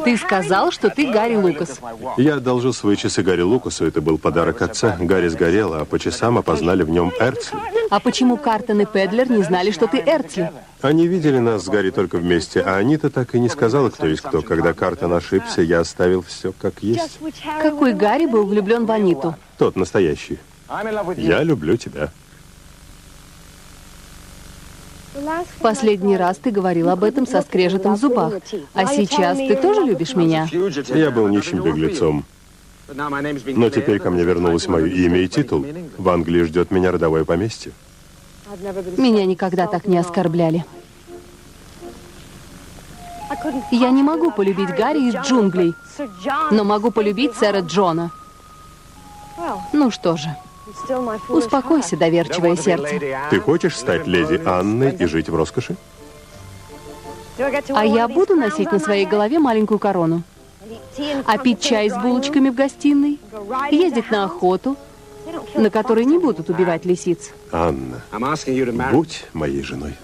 Speaker 2: Ты сказал, что ты Гарри Лукас.
Speaker 1: Я одолжил свои часы Гарри Лукасу, это был подарок отца. Гарри сгорел, а по часам опознали в нем Эрцли.
Speaker 2: А почему Картон и Педлер не знали, что ты Эрцли?
Speaker 1: Они видели нас с Гарри только вместе, а Анита так и не сказала, кто есть кто. Когда Картон ошибся, я оставил все как есть.
Speaker 2: Какой Гарри был влюблен в Аниту?
Speaker 1: Тот настоящий. Я люблю тебя.
Speaker 2: В последний раз ты говорил об этом со скрежетом в зубах. А сейчас ты тоже любишь меня?
Speaker 1: Я был нищим беглецом. Но теперь ко мне вернулось мое имя и титул. В Англии ждет меня родовое поместье.
Speaker 2: Меня никогда так не оскорбляли. Я не могу полюбить Гарри из джунглей, но могу полюбить сэра Джона. Ну что же, успокойся, доверчивое сердце.
Speaker 1: Ты хочешь стать леди Анной и жить в роскоши?
Speaker 2: А я буду носить на своей голове маленькую корону. А пить чай с булочками в гостиной, ездить на охоту, на которой не будут убивать лисиц.
Speaker 1: Анна, будь моей женой.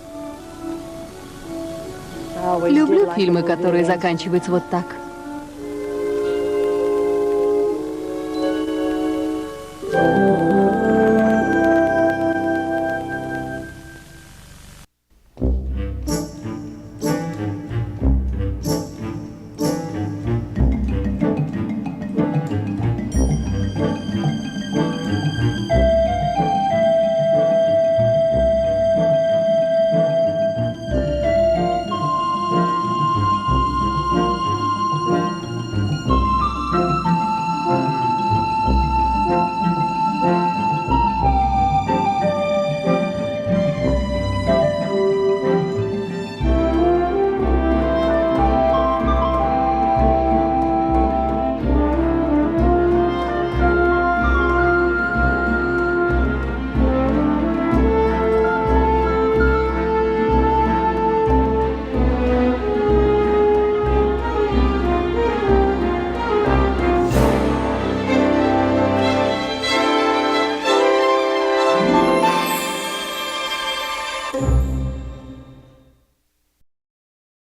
Speaker 2: Люблю фильмы, которые заканчиваются вот так.